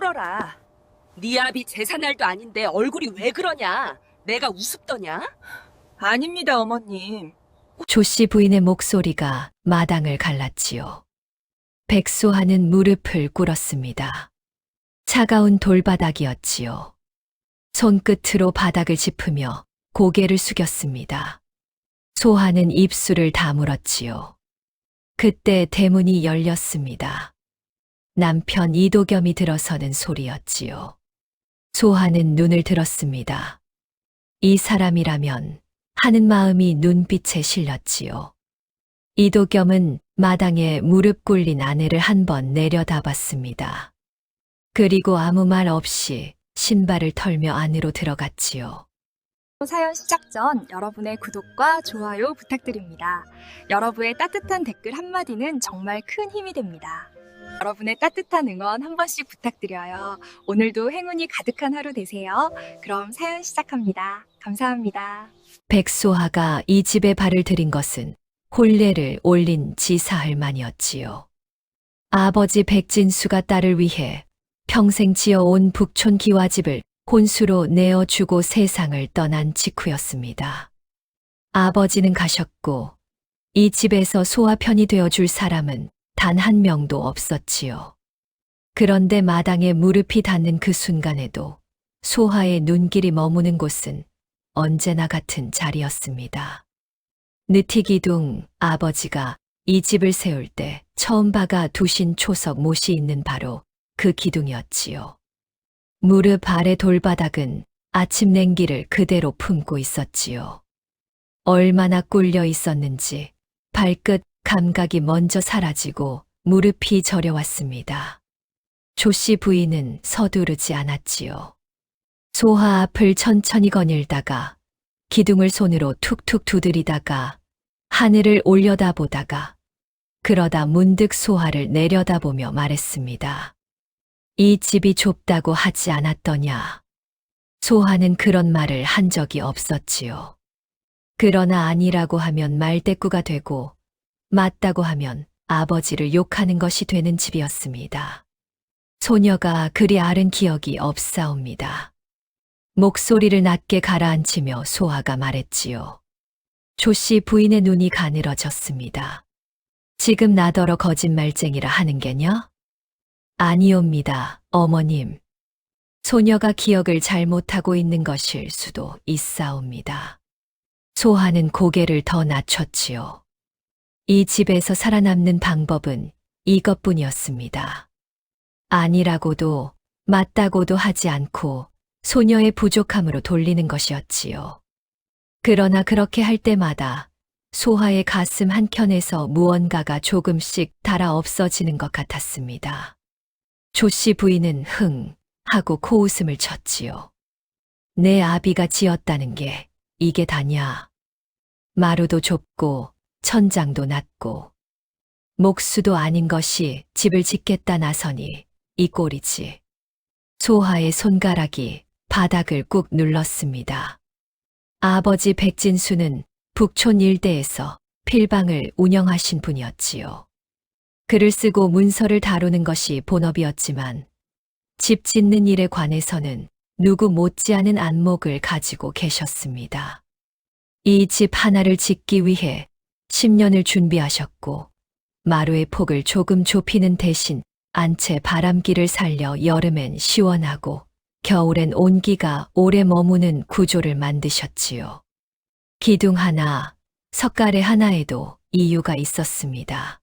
풀어라. 네 아비 제사날도 아닌데 얼굴이 왜 그러냐? 내가 우습더냐? 아닙니다, 어머님. 조씨 부인의 목소리가 마당을 갈랐지요. 백소하는 무릎을 꿇었습니다. 차가운 돌바닥이었지요. 손끝으로 바닥을 짚으며 고개를 숙였습니다. 소하는 입술을 다물었지요. 그때 대문이 열렸습니다. 남편 이도겸이 들어서는 소리였지요. 소하는 눈을 들었습니다. 이 사람이라면 하는 마음이 눈빛에 실렸지요. 이도겸은 마당에 무릎 꿇린 아내를 한 번 내려다봤습니다. 그리고 아무 말 없이 신발을 털며 안으로 들어갔지요. 사연 시작 전 여러분의 구독과 좋아요 부탁드립니다. 여러분의 따뜻한 댓글 한마디는 정말 큰 힘이 됩니다. 여러분의 따뜻한 응원 한 번씩 부탁드려요. 오늘도 행운이 가득한 하루 되세요. 그럼 사연 시작합니다. 감사합니다. 백소하가 이 집에 발을 들인 것은 혼례를 올린 지사할만이었지요. 아버지 백진수가 딸을 위해 평생 지어온 북촌 기와집을 혼수로 내어주고 세상을 떠난 직후였습니다. 아버지는 가셨고 이 집에서 소화 편이 되어줄 사람은 단 한 명도 없었지요. 그런데 마당에 무릎이 닿는 그 순간에도 소하의 눈길이 머무는 곳은 언제나 같은 자리였습니다. 느티기둥 아버지가 이 집을 세울 때 처음 박아 두신 초석 못이 있는 바로 그 기둥이었지요. 무릎 아래 돌바닥은 아침 냉기를 그대로 품고 있었지요. 얼마나 꿀려 있었는지 발끝 감각이 먼저 사라지고 무릎이 저려왔습니다. 조씨 부인은 서두르지 않았지요. 소하 앞을 천천히 거닐다가 기둥을 손으로 툭툭 두드리다가 하늘을 올려다보다가 그러다 문득 소하를 내려다보며 말했습니다. 이 집이 좁다고 하지 않았더냐. 소하는 그런 말을 한 적이 없었지요. 그러나 아니라고 하면 말대꾸가 되고 맞다고 하면 아버지를 욕하는 것이 되는 집이었습니다. 소녀가 그리 앓은 기억이 없사옵니다. 목소리를 낮게 가라앉히며 소하가 말했지요. 조씨 부인의 눈이 가늘어졌습니다. 지금 나더러 거짓말쟁이라 하는 게냐? 아니옵니다, 어머님. 소녀가 기억을 잘못하고 있는 것일 수도 있사옵니다. 소하는 고개를 더 낮췄지요. 이 집에서 살아남는 방법은 이것뿐이었습니다. 아니라고도 맞다고도 하지 않고 소녀의 부족함으로 돌리는 것이었지요. 그러나 그렇게 할 때마다 소하의 가슴 한켠에서 무언가가 조금씩 닳아 없어지는 것 같았습니다. 조씨 부인은 흥 하고 코웃음을 쳤지요. 내 아비가 지었다는 게 이게 다냐. 마루도 좁고 천장도 낮고 목수도 아닌 것이 집을 짓겠다 나서니 이 꼴이지. 소하의 손가락이 바닥을 꾹 눌렀습니다. 아버지 백진수는 북촌 일대에서 필방을 운영하신 분이었지요. 글을 쓰고 문서를 다루는 것이 본업이었지만 집 짓는 일에 관해서는 누구 못지않은 안목을 가지고 계셨습니다. 이 집 하나를 짓기 위해 10년을 준비하셨고 마루의 폭을 조금 좁히는 대신 안채 바람기를 살려 여름엔 시원하고 겨울엔 온기가 오래 머무는 구조를 만드셨지요. 기둥 하나, 석가래 하나에도 이유가 있었습니다.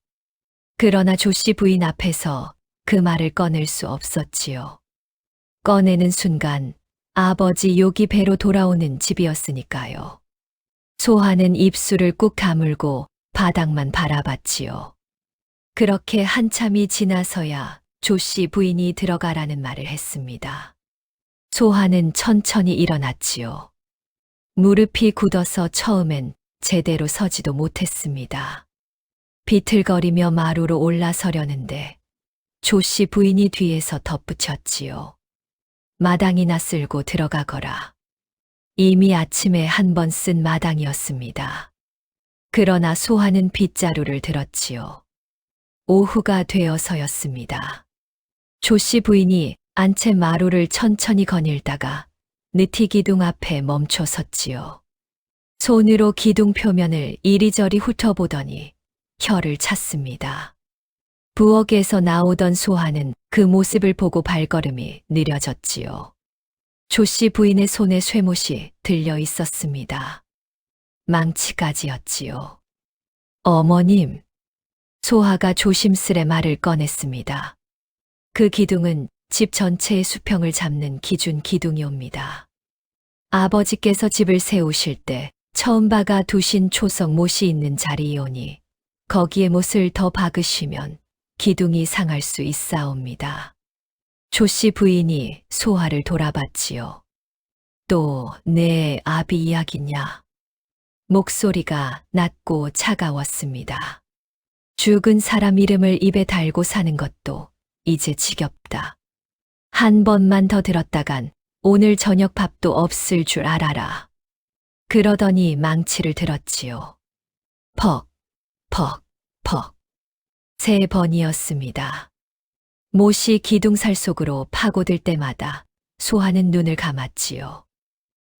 그러나 조씨 부인 앞에서 그 말을 꺼낼 수 없었지요. 꺼내는 순간 아버지 욕이 배로 돌아오는 집이었으니까요. 소하는 입술을 꾹 다물고 바닥만 바라봤지요. 그렇게 한참이 지나서야 조씨 부인이 들어가라는 말을 했습니다. 소하는 천천히 일어났지요. 무릎이 굳어서 처음엔 제대로 서지도 못했습니다. 비틀거리며 마루로 올라서려는데 조씨 부인이 뒤에서 덧붙였지요. 마당이나 쓸고 들어가거라. 이미 아침에 한 번 쓴 마당이었습니다. 그러나 소하는 빗자루를 들었지요. 오후가 되어서였습니다. 조씨 부인이 안채 마루를 천천히 거닐다가 느티 기둥 앞에 멈춰 섰지요. 손으로 기둥 표면을 이리저리 훑어보더니 혀를 찼습니다. 부엌에서 나오던 소하는 그 모습을 보고 발걸음이 느려졌지요. 조씨 부인의 손에 쇠못이 들려 있었습니다. 망치까지였지요. 어머님, 소하가 조심스레 말을 꺼냈습니다. 그 기둥은 집 전체의 수평을 잡는 기준 기둥이옵니다. 아버지께서 집을 세우실 때 처음 박아 두신 초석 못이 있는 자리이오니 거기에 못을 더 박으시면 기둥이 상할 수 있사옵니다. 조씨 부인이 소하를 돌아봤지요. 또 내 아비 이야기냐? 목소리가 낮고 차가웠습니다. 죽은 사람 이름을 입에 달고 사는 것도 이제 지겹다. 한 번만 더 들었다간 오늘 저녁 밥도 없을 줄 알아라. 그러더니 망치를 들었지요. 퍽, 퍽, 퍽. 3번이었습니다. 못이 기둥살 속으로 파고들 때마다 소하는 눈을 감았지요.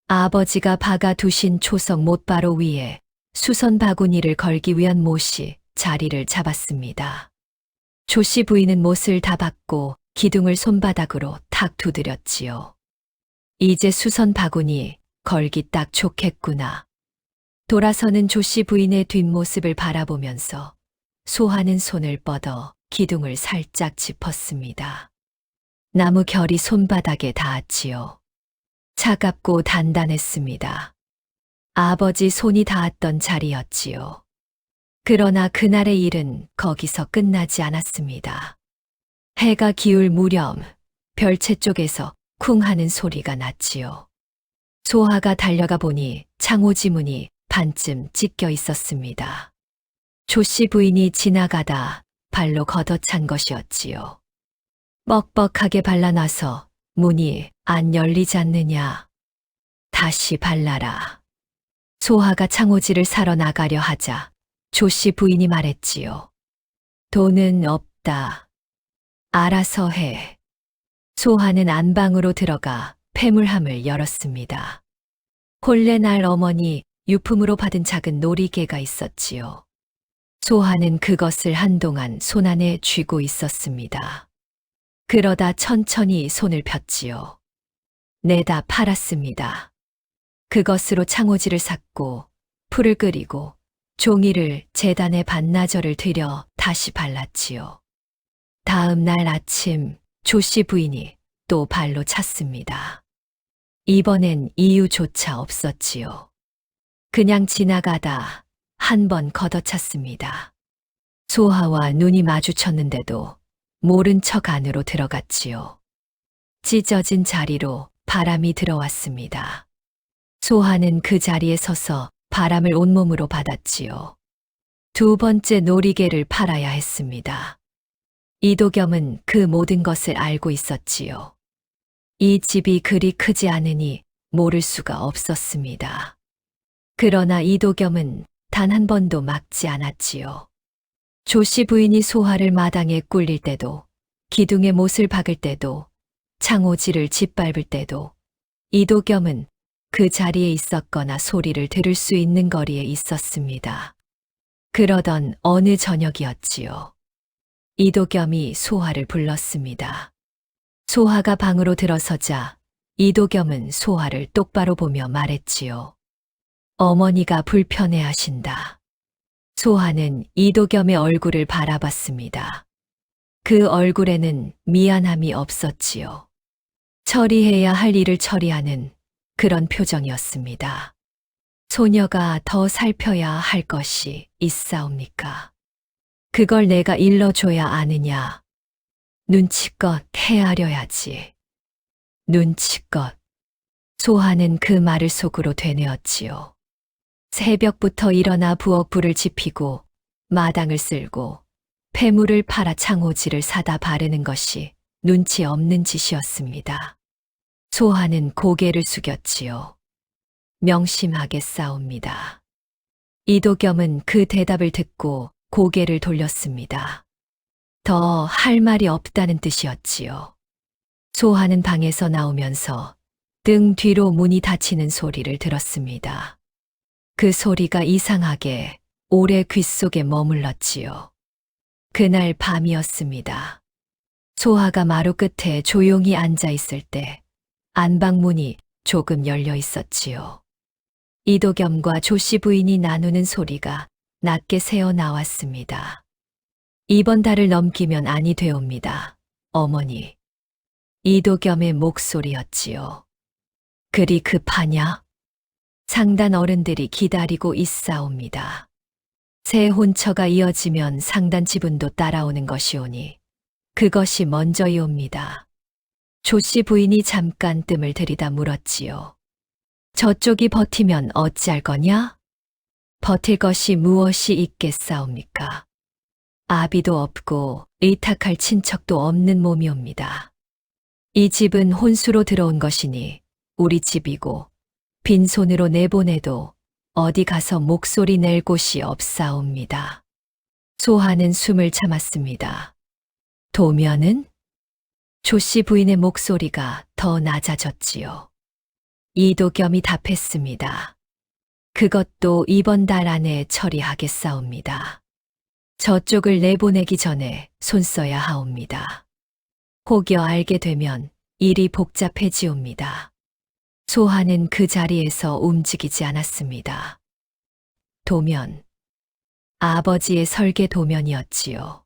아버지가 박아 두신 초석 못바로 위에 수선 바구니를 걸기 위한 못이 자리를 잡았습니다. 조씨 부인은 못을 다 박고 기둥을 손바닥으로 탁 두드렸지요. 이제 수선 바구니 걸기 딱 좋겠구나. 돌아서는 조씨 부인의 뒷모습을 바라보면서 소하는 손을 뻗어 기둥을 살짝 짚었습니다. 나무 결이 손바닥에 닿았지요. 차갑고 단단했습니다. 아버지 손이 닿았던 자리였지요. 그러나 그날의 일은 거기서 끝나지 않았습니다. 해가 기울 무렵 별채 쪽에서 쿵 하는 소리가 났지요. 소하가 달려가 보니 창호지 문이 반쯤 찢겨 있었습니다. 조씨 부인이 지나가다 발로 걷어찬 것이었지요. 뻑뻑하게 발라놔서 문이 안 열리지 않느냐. 다시 발라라. 소하가 창호지를 사러 나가려 하자 조씨 부인이 말했지요. 돈은 없다. 알아서 해. 소하는 안방으로 들어가 폐물함을 열었습니다. 본래 날 어머니 유품으로 받은 작은 놀이개가 있었지요. 소하는 그것을 한동안 손안에 쥐고 있었습니다. 그러다 천천히 손을 폈지요. 내다 팔았습니다. 그것으로 창호지를 샀고 풀을 끓이고 종이를 제단에 반나절을 들여 다시 발랐지요. 다음 날 아침 조씨 부인이 또 발로 찼습니다. 이번엔 이유조차 없었지요. 그냥 지나가다 한 번 걷어찼습니다. 소하와 눈이 마주쳤는데도 모른 척 안으로 들어갔지요. 찢어진 자리로 바람이 들어왔습니다. 소하는 그 자리에 서서 바람을 온몸으로 받았지요. 2번째 놀이개를 팔아야 했습니다. 이도겸은 그 모든 것을 알고 있었지요. 이 집이 그리 크지 않으니 모를 수가 없었습니다. 그러나 이도겸은 단 한 번도 막지 않았지요. 조씨 부인이 소하를 마당에 꿀릴 때도, 기둥에 못을 박을 때도, 창호지를 짓밟을 때도 이도겸은 그 자리에 있었거나 소리를 들을 수 있는 거리에 있었습니다. 그러던 어느 저녁이었지요. 이도겸이 소하를 불렀습니다. 소하가 방으로 들어서자 이도겸은 소하를 똑바로 보며 말했지요. 어머니가 불편해하신다. 소하는 이도겸의 얼굴을 바라봤습니다. 그 얼굴에는 미안함이 없었지요. 처리해야 할 일을 처리하는 그런 표정이었습니다. 소녀가 더 살펴야 할 것이 있사옵니까? 그걸 내가 일러줘야 아느냐? 눈치껏 헤아려야지. 눈치껏. 소하는 그 말을 속으로 되뇌었지요. 새벽부터 일어나 부엌 불을 지피고 마당을 쓸고 폐물을 팔아 창호지를 사다 바르는 것이 눈치 없는 짓이었습니다. 소하는 고개를 숙였지요. 명심하게 싸웁니다. 이도겸은 그 대답을 듣고 고개를 돌렸습니다. 더 할 말이 없다는 뜻이었지요. 소하는 방에서 나오면서 등 뒤로 문이 닫히는 소리를 들었습니다. 그 소리가 이상하게 오래 귓속에 머물렀지요. 그날 밤이었습니다. 소하가 마루 끝에 조용히 앉아 있을 때 안방문이 조금 열려 있었지요. 이도겸과 조씨 부인이 나누는 소리가 낮게 새어 나왔습니다. 이번 달을 넘기면 아니 되옵니다, 어머니. 이도겸의 목소리였지요. 그리 급하냐? 상단 어른들이 기다리고 있사옵니다. 새 혼처가 이어지면 상단 지분도 따라오는 것이오니 그것이 먼저이옵니다. 조씨 부인이 잠깐 뜸을 들이다 물었지요. 저쪽이 버티면 어찌할 거냐? 버틸 것이 무엇이 있겠사옵니까? 아비도 없고 의탁할 친척도 없는 몸이옵니다. 이 집은 혼수로 들어온 것이니 우리 집이고 빈손으로 내보내도 어디 가서 목소리 낼 곳이 없사옵니다. 소하는 숨을 참았습니다. 도면은? 조씨 부인의 목소리가 더 낮아졌지요. 이도겸이 답했습니다. 그것도 이번 달 안에 처리하겠사옵니다. 저쪽을 내보내기 전에 손 써야 하옵니다. 혹여 알게 되면 일이 복잡해지옵니다. 소하는 그 자리에서 움직이지 않았습니다. 도면. 아버지의 설계 도면이었지요.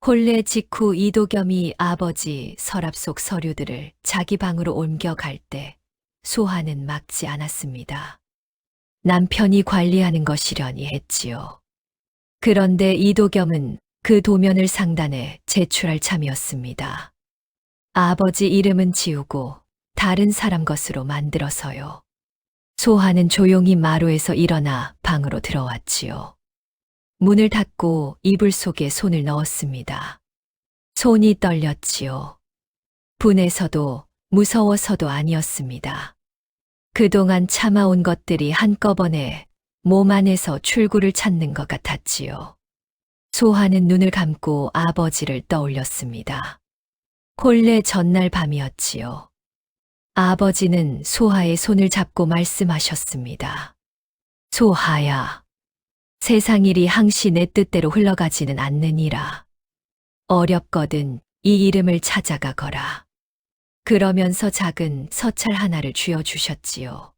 혼례 직후 이도겸이 아버지 서랍 속 서류들을 자기 방으로 옮겨갈 때 소하는 막지 않았습니다. 남편이 관리하는 것이려니 했지요. 그런데 이도겸은 그 도면을 상단에 제출할 참이었습니다. 아버지 이름은 지우고 다른 사람 것으로 만들어서요. 소하는 조용히 마루에서 일어나 방으로 들어왔지요. 문을 닫고 이불 속에 손을 넣었습니다. 손이 떨렸지요. 분해서도 무서워서도 아니었습니다. 그동안 참아온 것들이 한꺼번에 몸 안에서 출구를 찾는 것 같았지요. 소하는 눈을 감고 아버지를 떠올렸습니다. 혼례 전날 밤이었지요. 아버지는 소하의 손을 잡고 말씀하셨습니다. 소하야, 세상 일이 항시 내 뜻대로 흘러가지는 않느니라. 어렵거든 이 이름을 찾아가거라. 그러면서 작은 서찰 하나를 쥐어주셨지요.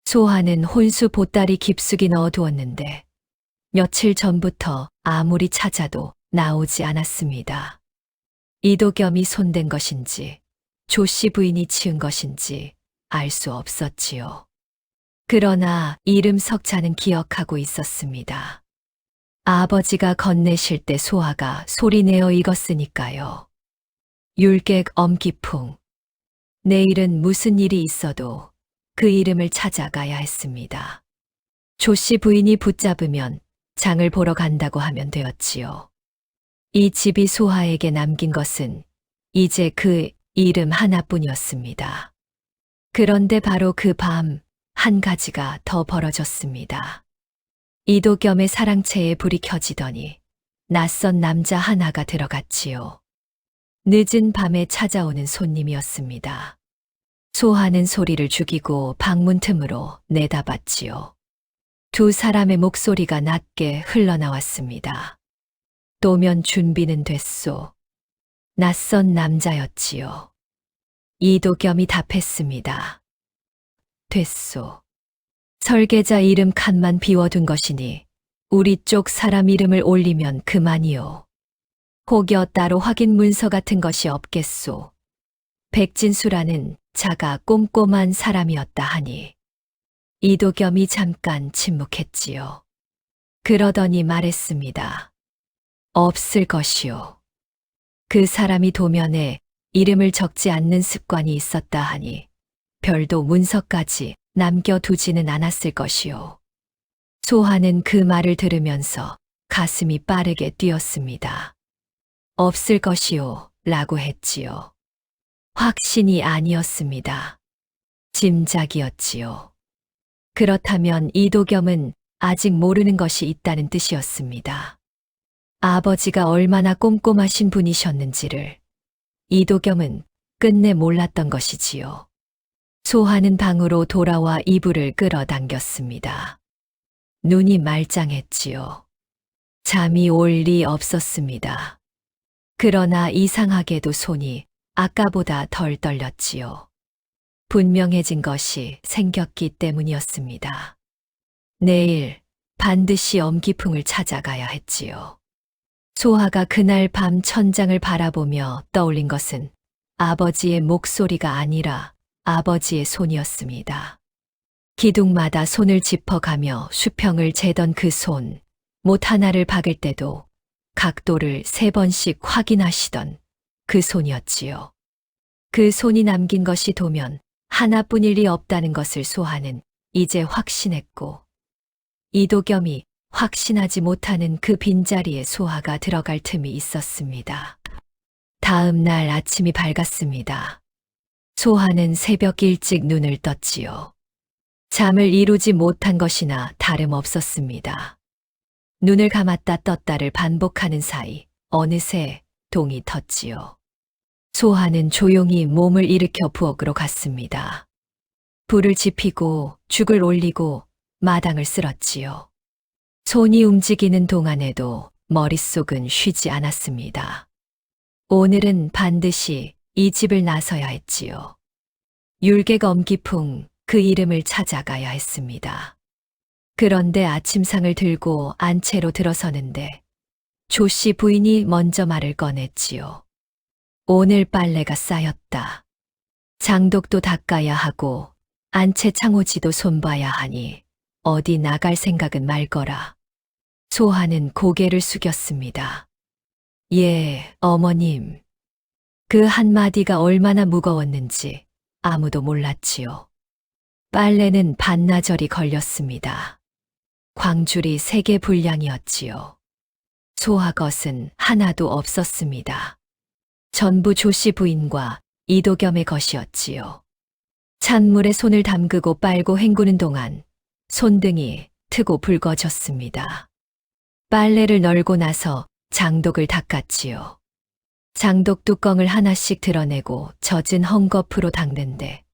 소하는 혼수 보따리 깊숙이 넣어두었는데 며칠 전부터 아무리 찾아도 나오지 않았습니다. 이도겸이 손댄 것인지 조씨 부인이 치은 것인지 알 수 없었지요. 그러나 이름 석자는 기억하고 있었습니다. 아버지가 건네실 때 소하가 소리내어 읽었으니까요. 율객 엄기풍. 내일은 무슨 일이 있어도 그 이름을 찾아가야 했습니다. 조씨 부인이 붙잡으면 장을 보러 간다고 하면 되었지요. 이 집이 소하에게 남긴 것은 이제 그 이름 하나뿐이었습니다. 그런데 바로 그 밤 한 가지가 더 벌어졌습니다. 이도겸의 사랑채에 불이 켜지더니 낯선 남자 하나가 들어갔지요. 늦은 밤에 찾아오는 손님이었습니다. 소하는 소리를 죽이고 방문 틈으로 내다봤지요. 두 사람의 목소리가 낮게 흘러나왔습니다. 도면 준비는 됐소. 낯선 남자였지요. 이도겸이 답했습니다. 됐소. 설계자 이름 칸만 비워둔 것이니 우리 쪽 사람 이름을 올리면 그만이요. 혹여 따로 확인 문서 같은 것이 없겠소. 백진수라는 자가 꼼꼼한 사람이었다 하니. 이도겸이 잠깐 침묵했지요. 그러더니 말했습니다. 없을 것이요. 그 사람이 도면에 이름을 적지 않는 습관이 있었다 하니 별도 문서까지 남겨두지는 않았을 것이요. 소하는 그 말을 들으면서 가슴이 빠르게 뛰었습니다. 없을 것이요 라고 했지요. 확신이 아니었습니다. 짐작이었지요. 그렇다면 이도겸은 아직 모르는 것이 있다는 뜻이었습니다. 아버지가 얼마나 꼼꼼하신 분이셨는지를 이도겸은 끝내 몰랐던 것이지요. 소하는 방으로 돌아와 이불을 끌어당겼습니다. 눈이 말짱했지요. 잠이 올 리 없었습니다. 그러나 이상하게도 손이 아까보다 덜 떨렸지요. 분명해진 것이 생겼기 때문이었습니다. 내일 반드시 엄기풍을 찾아가야 했지요. 소하가 그날 밤 천장을 바라보며 떠올린 것은 아버지의 목소리가 아니라 아버지의 손이었습니다. 기둥마다 손을 짚어가며 수평을 재던 그 손, 못 하나를 박을 때도 각도를 3번씩 확인하시던 그 손이었지요. 그 손이 남긴 것이 도면 하나뿐일 리 없다는 것을 소하는 이제 확신했고, 이도겸이 확신하지 못하는 그 빈자리에 소하가 들어갈 틈이 있었습니다. 다음 날 아침이 밝았습니다. 소하는 새벽 일찍 눈을 떴지요. 잠을 이루지 못한 것이나 다름없었습니다. 눈을 감았다 떴다를 반복하는 사이 어느새 동이 텄지요. 소하는 조용히 몸을 일으켜 부엌으로 갔습니다. 불을 지피고 죽을 올리고 마당을 쓸었지요. 손이 움직이는 동안에도 머릿속은 쉬지 않았습니다. 오늘은 반드시 이 집을 나서야 했지요. 율객 엄기풍, 그 이름을 찾아가야 했습니다. 그런데 아침상을 들고 안채로 들어서는데 조씨 부인이 먼저 말을 꺼냈지요. 오늘 빨래가 쌓였다. 장독도 닦아야 하고 안채 창호지도 손봐야 하니 어디 나갈 생각은 말거라. 소하는 고개를 숙였습니다. 예, 어머님. 그 한마디가 얼마나 무거웠는지 아무도 몰랐지요. 빨래는 반나절이 걸렸습니다. 광줄이 3개 분량이었지요. 소하 것은 하나도 없었습니다. 전부 조씨 부인과 이도겸의 것이었지요. 찬물에 손을 담그고 빨고 헹구는 동안 손등이 트고 붉어졌습니다. 빨래를 널고 나서 장독을 닦았지요. 장독 뚜껑을 하나씩 드러내고 젖은 헝겊으로 닦는데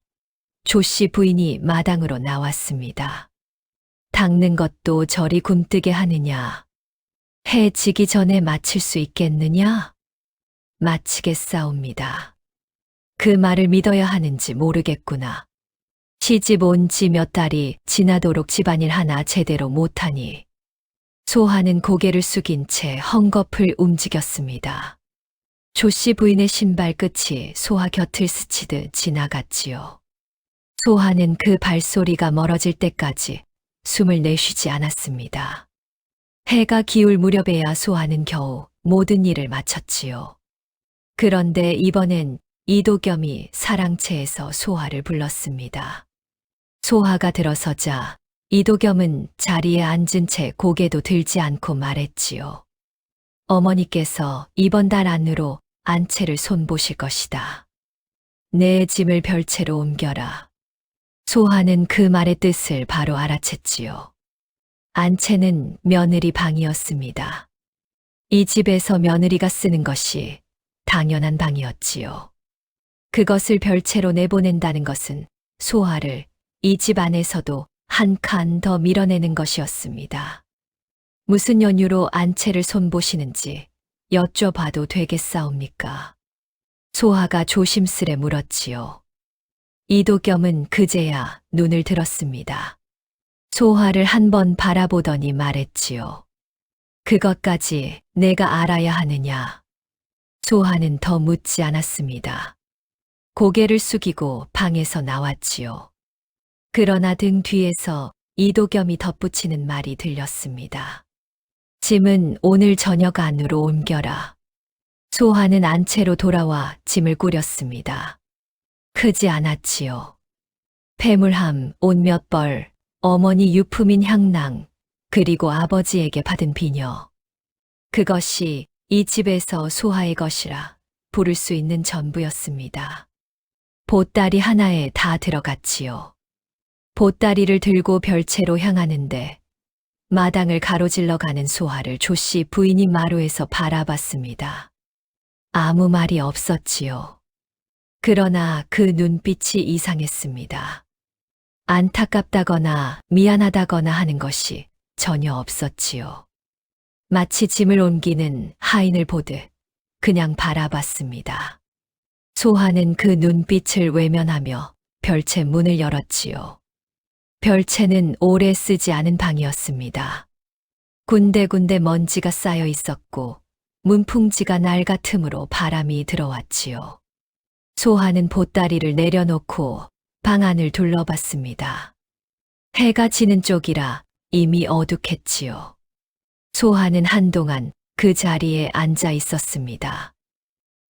조씨 부인이 마당으로 나왔습니다. 닦는 것도 저리 굼뜨게 하느냐? 해 지기 전에 마칠 수 있겠느냐? 마치겠사옵니다. 그 말을 믿어야 하는지 모르겠구나. 시집 온 지 몇 달이 지나도록 집안일 하나 제대로 못하니. 소하는 고개를 숙인 채 헝겊을 움직였습니다. 조씨 부인의 신발 끝이 소하 곁을 스치듯 지나갔지요. 소하는 그 발소리가 멀어질 때까지 숨을 내쉬지 않았습니다. 해가 기울 무렵에야 소하는 겨우 모든 일을 마쳤지요. 그런데 이번엔 이도겸이 사랑채에서 소하를 불렀습니다. 소하가 들어서자 이도겸은 자리에 앉은 채 고개도 들지 않고 말했지요. 어머니께서 이번 달 안으로 안채를 손보실 것이다. 내 짐을 별채로 옮겨라. 소하는 그 말의 뜻을 바로 알아챘지요. 안채는 며느리 방이었습니다. 이 집에서 며느리가 쓰는 것이 당연한 방이었지요. 그것을 별채로 내보낸다는 것은 소하를 이 집 안에서도 한 칸 더 밀어내는 것이었습니다. 무슨 연유로 안채를 손보시는지 여쭤봐도 되겠사옵니까? 소하가 조심스레 물었지요. 이도겸은 그제야 눈을 들었습니다. 소하를 한번 바라보더니 말했지요. 그것까지 내가 알아야 하느냐? 소하는 더 묻지 않았습니다. 고개를 숙이고 방에서 나왔지요. 그러나 등 뒤에서 이도겸이 덧붙이는 말이 들렸습니다. 짐은 오늘 저녁 안으로 옮겨라. 소하는 안채로 돌아와 짐을 꾸렸습니다. 크지 않았지요. 패물함, 옷 몇 벌, 어머니 유품인 향낭, 그리고 아버지에게 받은 비녀. 그것이 이 집에서 소하의 것이라 부를 수 있는 전부였습니다. 보따리 하나에 다 들어갔지요. 보따리를 들고 별채로 향하는데 마당을 가로질러 가는 소하를 조씨 부인이 마루에서 바라봤습니다. 아무 말이 없었지요. 그러나 그 눈빛이 이상했습니다. 안타깝다거나 미안하다거나 하는 것이 전혀 없었지요. 마치 짐을 옮기는 하인을 보듯 그냥 바라봤습니다. 소하는 그 눈빛을 외면하며 별채 문을 열었지요. 별채는 오래 쓰지 않은 방이었습니다. 군데군데 먼지가 쌓여 있었고 문풍지가 낡아틈으로 바람이 들어왔지요. 소하는 보따리를 내려놓고 방 안을 둘러봤습니다. 해가 지는 쪽이라 이미 어둑했지요. 소하는 한동안 그 자리에 앉아 있었습니다.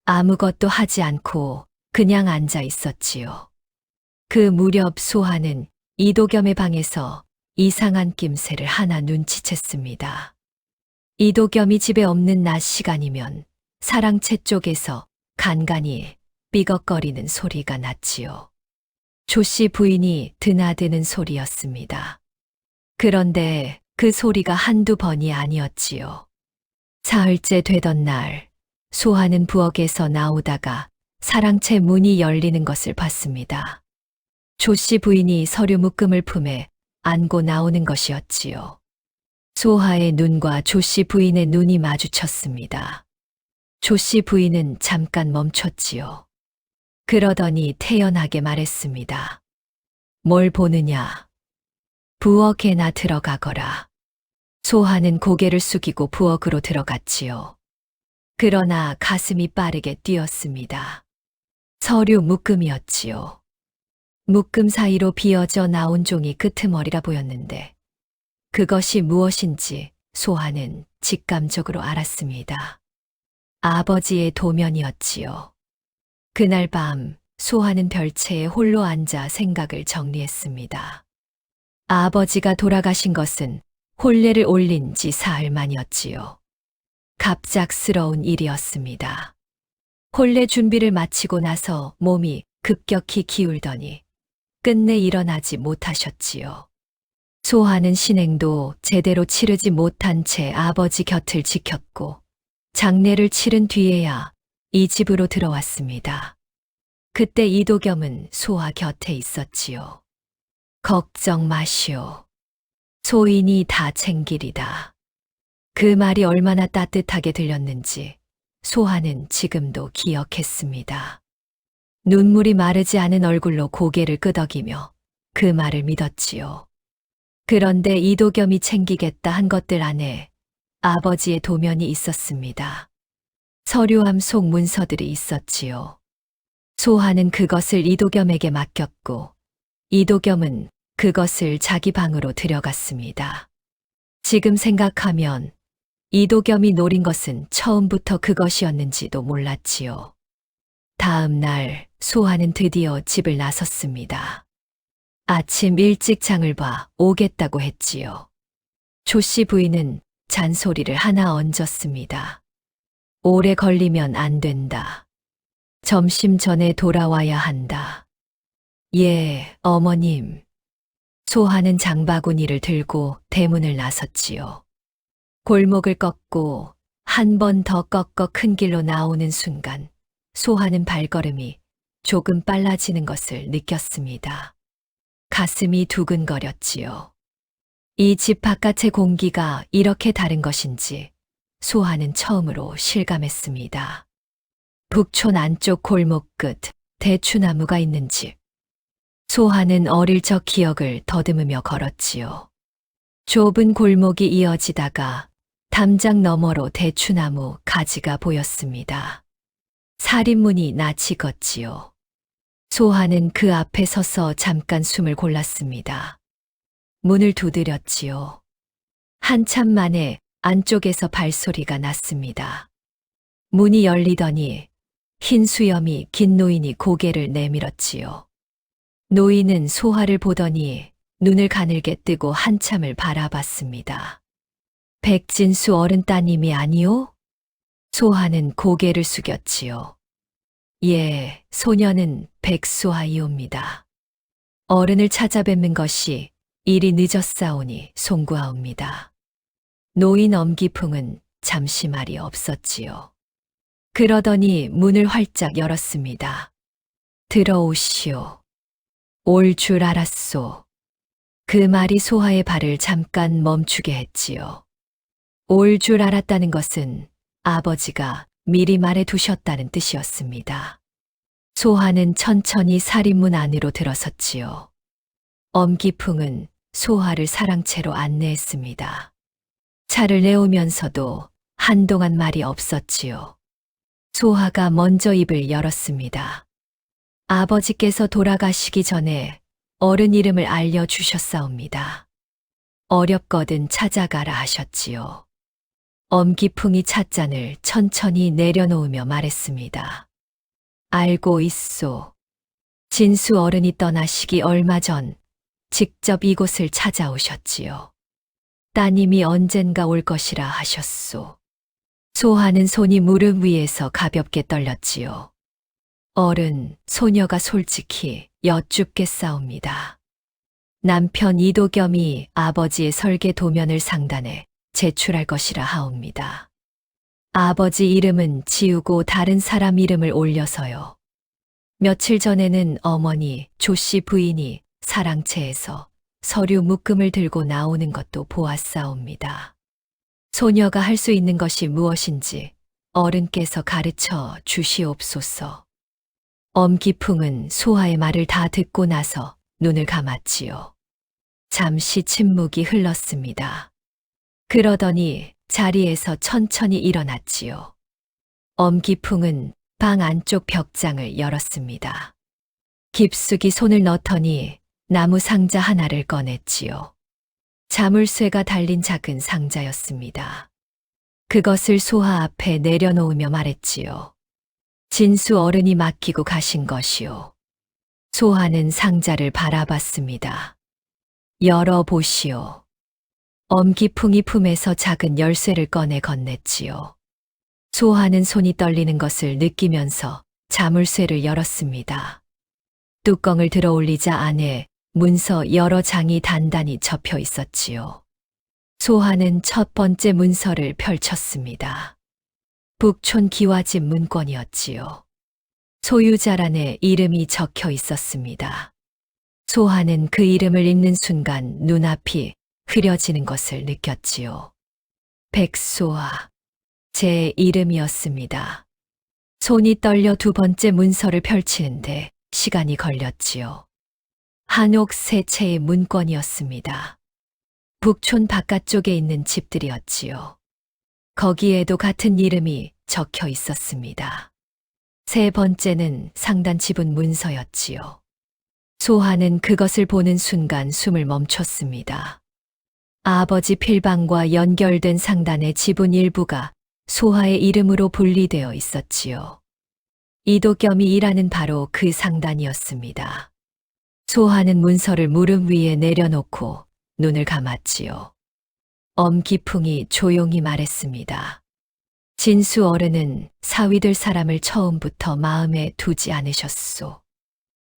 아무것도 하지 않고 그냥 앉아 있었지요. 그 무렵 소하는 이도겸의 방에서 이상한 낌새를 하나 눈치챘습니다. 이도겸이 집에 없는 낮 시간이면 사랑채 쪽에서 간간히 삐걱거리는 소리가 났지요. 조씨 부인이 드나드는 소리였습니다. 그런데 그 소리가 한두 번이 아니었지요. 사흘째 되던 날, 소하는 부엌에서 나오다가 사랑채 문이 열리는 것을 봤습니다. 조씨 부인이 서류 묶음을 품에 안고 나오는 것이었지요. 소하의 눈과 조씨 부인의 눈이 마주쳤습니다. 조씨 부인은 잠깐 멈췄지요. 그러더니 태연하게 말했습니다. 뭘 보느냐? 부엌에나 들어가거라. 소하는 고개를 숙이고 부엌으로 들어갔지요. 그러나 가슴이 빠르게 뛰었습니다. 서류 묶음이었지요. 묶음 사이로 비어져 나온 종이 끄트머리가 보였는데 그것이 무엇인지 소하는 직감적으로 알았습니다. 아버지의 도면이었지요. 그날 밤 소하는 별채에 홀로 앉아 생각을 정리했습니다. 아버지가 돌아가신 것은 혼례를 올린 지 사흘 만이었지요. 갑작스러운 일이었습니다. 혼례 준비를 마치고 나서 몸이 급격히 기울더니 끝내 일어나지 못하셨지요. 소하는 신행도 제대로 치르지 못한 채 아버지 곁을 지켰고 장례를 치른 뒤에야 이 집으로 들어왔습니다. 그때 이도겸은 소하 곁에 있었지요. 걱정 마시오. 소인이 다 챙기리다. 그 말이 얼마나 따뜻하게 들렸는지 소하는 지금도 기억했습니다. 눈물이 마르지 않은 얼굴로 고개를 끄덕이며 그 말을 믿었지요. 그런데 이도겸이 챙기겠다 한 것들 안에 아버지의 도면이 있었습니다. 서류함 속 문서들이 있었지요. 소하는 그것을 이도겸에게 맡겼고 이도겸은 그것을 자기 방으로 들여갔습니다. 지금 생각하면 이도겸이 노린 것은 처음부터 그것이었는지도 몰랐지요. 다음 날 소하는 드디어 집을 나섰습니다. 아침 일찍 장을 봐 오겠다고 했지요. 조씨 부인은 잔소리를 하나 얹었습니다. 오래 걸리면 안 된다. 점심 전에 돌아와야 한다. 예, 어머님. 소하는 장바구니를 들고 대문을 나섰지요. 골목을 꺾고 한 번 더 꺾어 큰 길로 나오는 순간 소하는 발걸음이 조금 빨라지는 것을 느꼈습니다. 가슴이 두근거렸지요. 이 집 바깥의 공기가 이렇게 다른 것인지 소하는 처음으로 실감했습니다. 북촌 안쪽 골목 끝 대추나무가 있는 집. 소하는 어릴 적 기억을 더듬으며 걸었지요. 좁은 골목이 이어지다가 담장 너머로 대추나무 가지가 보였습니다. 살인문이 낯이 걷지요. 소하는 그 앞에 서서 잠깐 숨을 골랐습니다. 문을 두드렸지요. 한참 만에 안쪽에서 발소리가 났습니다. 문이 열리더니 흰 수염이 긴 노인이 고개를 내밀었지요. 노인은 소하를 보더니 눈을 가늘게 뜨고 한참을 바라봤습니다. 백진수 어른 따님이 아니오? 소하는 고개를 숙였지요. 예, 소녀는 백소하이옵니다. 어른을 찾아뵙는 것이 일이 늦었사오니 송구하옵니다. 노인 엄기풍은 잠시 말이 없었지요. 그러더니 문을 활짝 열었습니다. 들어오시오. 올 줄 알았소. 그 말이 소하의 발을 잠깐 멈추게 했지요. 올 줄 알았다는 것은 아버지가 미리 말해 두셨다는 뜻이었습니다. 소하는 천천히 살인문 안으로 들어섰지요. 엄기풍은 소하를 사랑채로 안내했습니다. 차를 내오면서도 한동안 말이 없었지요. 소하가 먼저 입을 열었습니다. 아버지께서 돌아가시기 전에 어른 이름을 알려주셨사옵니다. 어렵거든 찾아가라 하셨지요. 엄기풍이 찻잔을 천천히 내려놓으며 말했습니다. 알고 있소. 진수 어른이 떠나시기 얼마 전 직접 이곳을 찾아오셨지요. 따님이 언젠가 올 것이라 하셨소. 소하는 손이 무릎 위에서 가볍게 떨렸지요. 어른, 소녀가 솔직히 여쭙겠사옵니다. 남편 이도겸이 아버지의 설계 도면을 상단에 제출할 것이라 하옵니다. 아버지 이름은 지우고 다른 사람 이름을 올려서요. 며칠 전에는 어머니, 조씨 부인이 사랑채에서 서류 묶음을 들고 나오는 것도 보았사옵니다. 소녀가 할 수 있는 것이 무엇인지 어른께서 가르쳐 주시옵소서. 엄기풍은 소하의 말을 다 듣고 나서 눈을 감았지요. 잠시 침묵이 흘렀습니다. 그러더니 자리에서 천천히 일어났지요. 엄기풍은 방 안쪽 벽장을 열었습니다. 깊숙이 손을 넣더니 나무 상자 하나를 꺼냈지요. 자물쇠가 달린 작은 상자였습니다. 그것을 소하 앞에 내려놓으며 말했지요. 진수 어른이 맡기고 가신 것이요. 소하는 상자를 바라봤습니다. 열어보시오. 엄기풍이 품에서 작은 열쇠를 꺼내 건넸지요. 소하는 손이 떨리는 것을 느끼면서 자물쇠를 열었습니다. 뚜껑을 들어 올리자 안에 문서 여러 장이 단단히 접혀 있었지요. 소하는 첫 번째 문서를 펼쳤습니다. 북촌 기와집 문건이었지요. 소유자란에 이름이 적혀 있었습니다. 소하는 그 이름을 읽는 순간 눈앞이 흐려지는 것을 느꼈지요. 백소하, 제 이름이었습니다. 손이 떨려 두 번째 문서를 펼치는데 시간이 걸렸지요. 한옥 세 채의 문건이었습니다. 북촌 바깥쪽에 있는 집들이었지요. 거기에도 같은 이름이 적혀 있었습니다. 세 번째는 상단 지분 문서였지요. 소하는 그것을 보는 순간 숨을 멈췄습니다. 아버지 필방과 연결된 상단의 지분 일부가 소하의 이름으로 분리되어 있었지요. 이도겸이 일하는 바로 그 상단이었습니다. 소하는 문서를 무릎 위에 내려놓고 눈을 감았지요. 엄기풍이 조용히 말했습니다. 진수 어른은 사위될 사람을 처음부터 마음에 두지 않으셨소.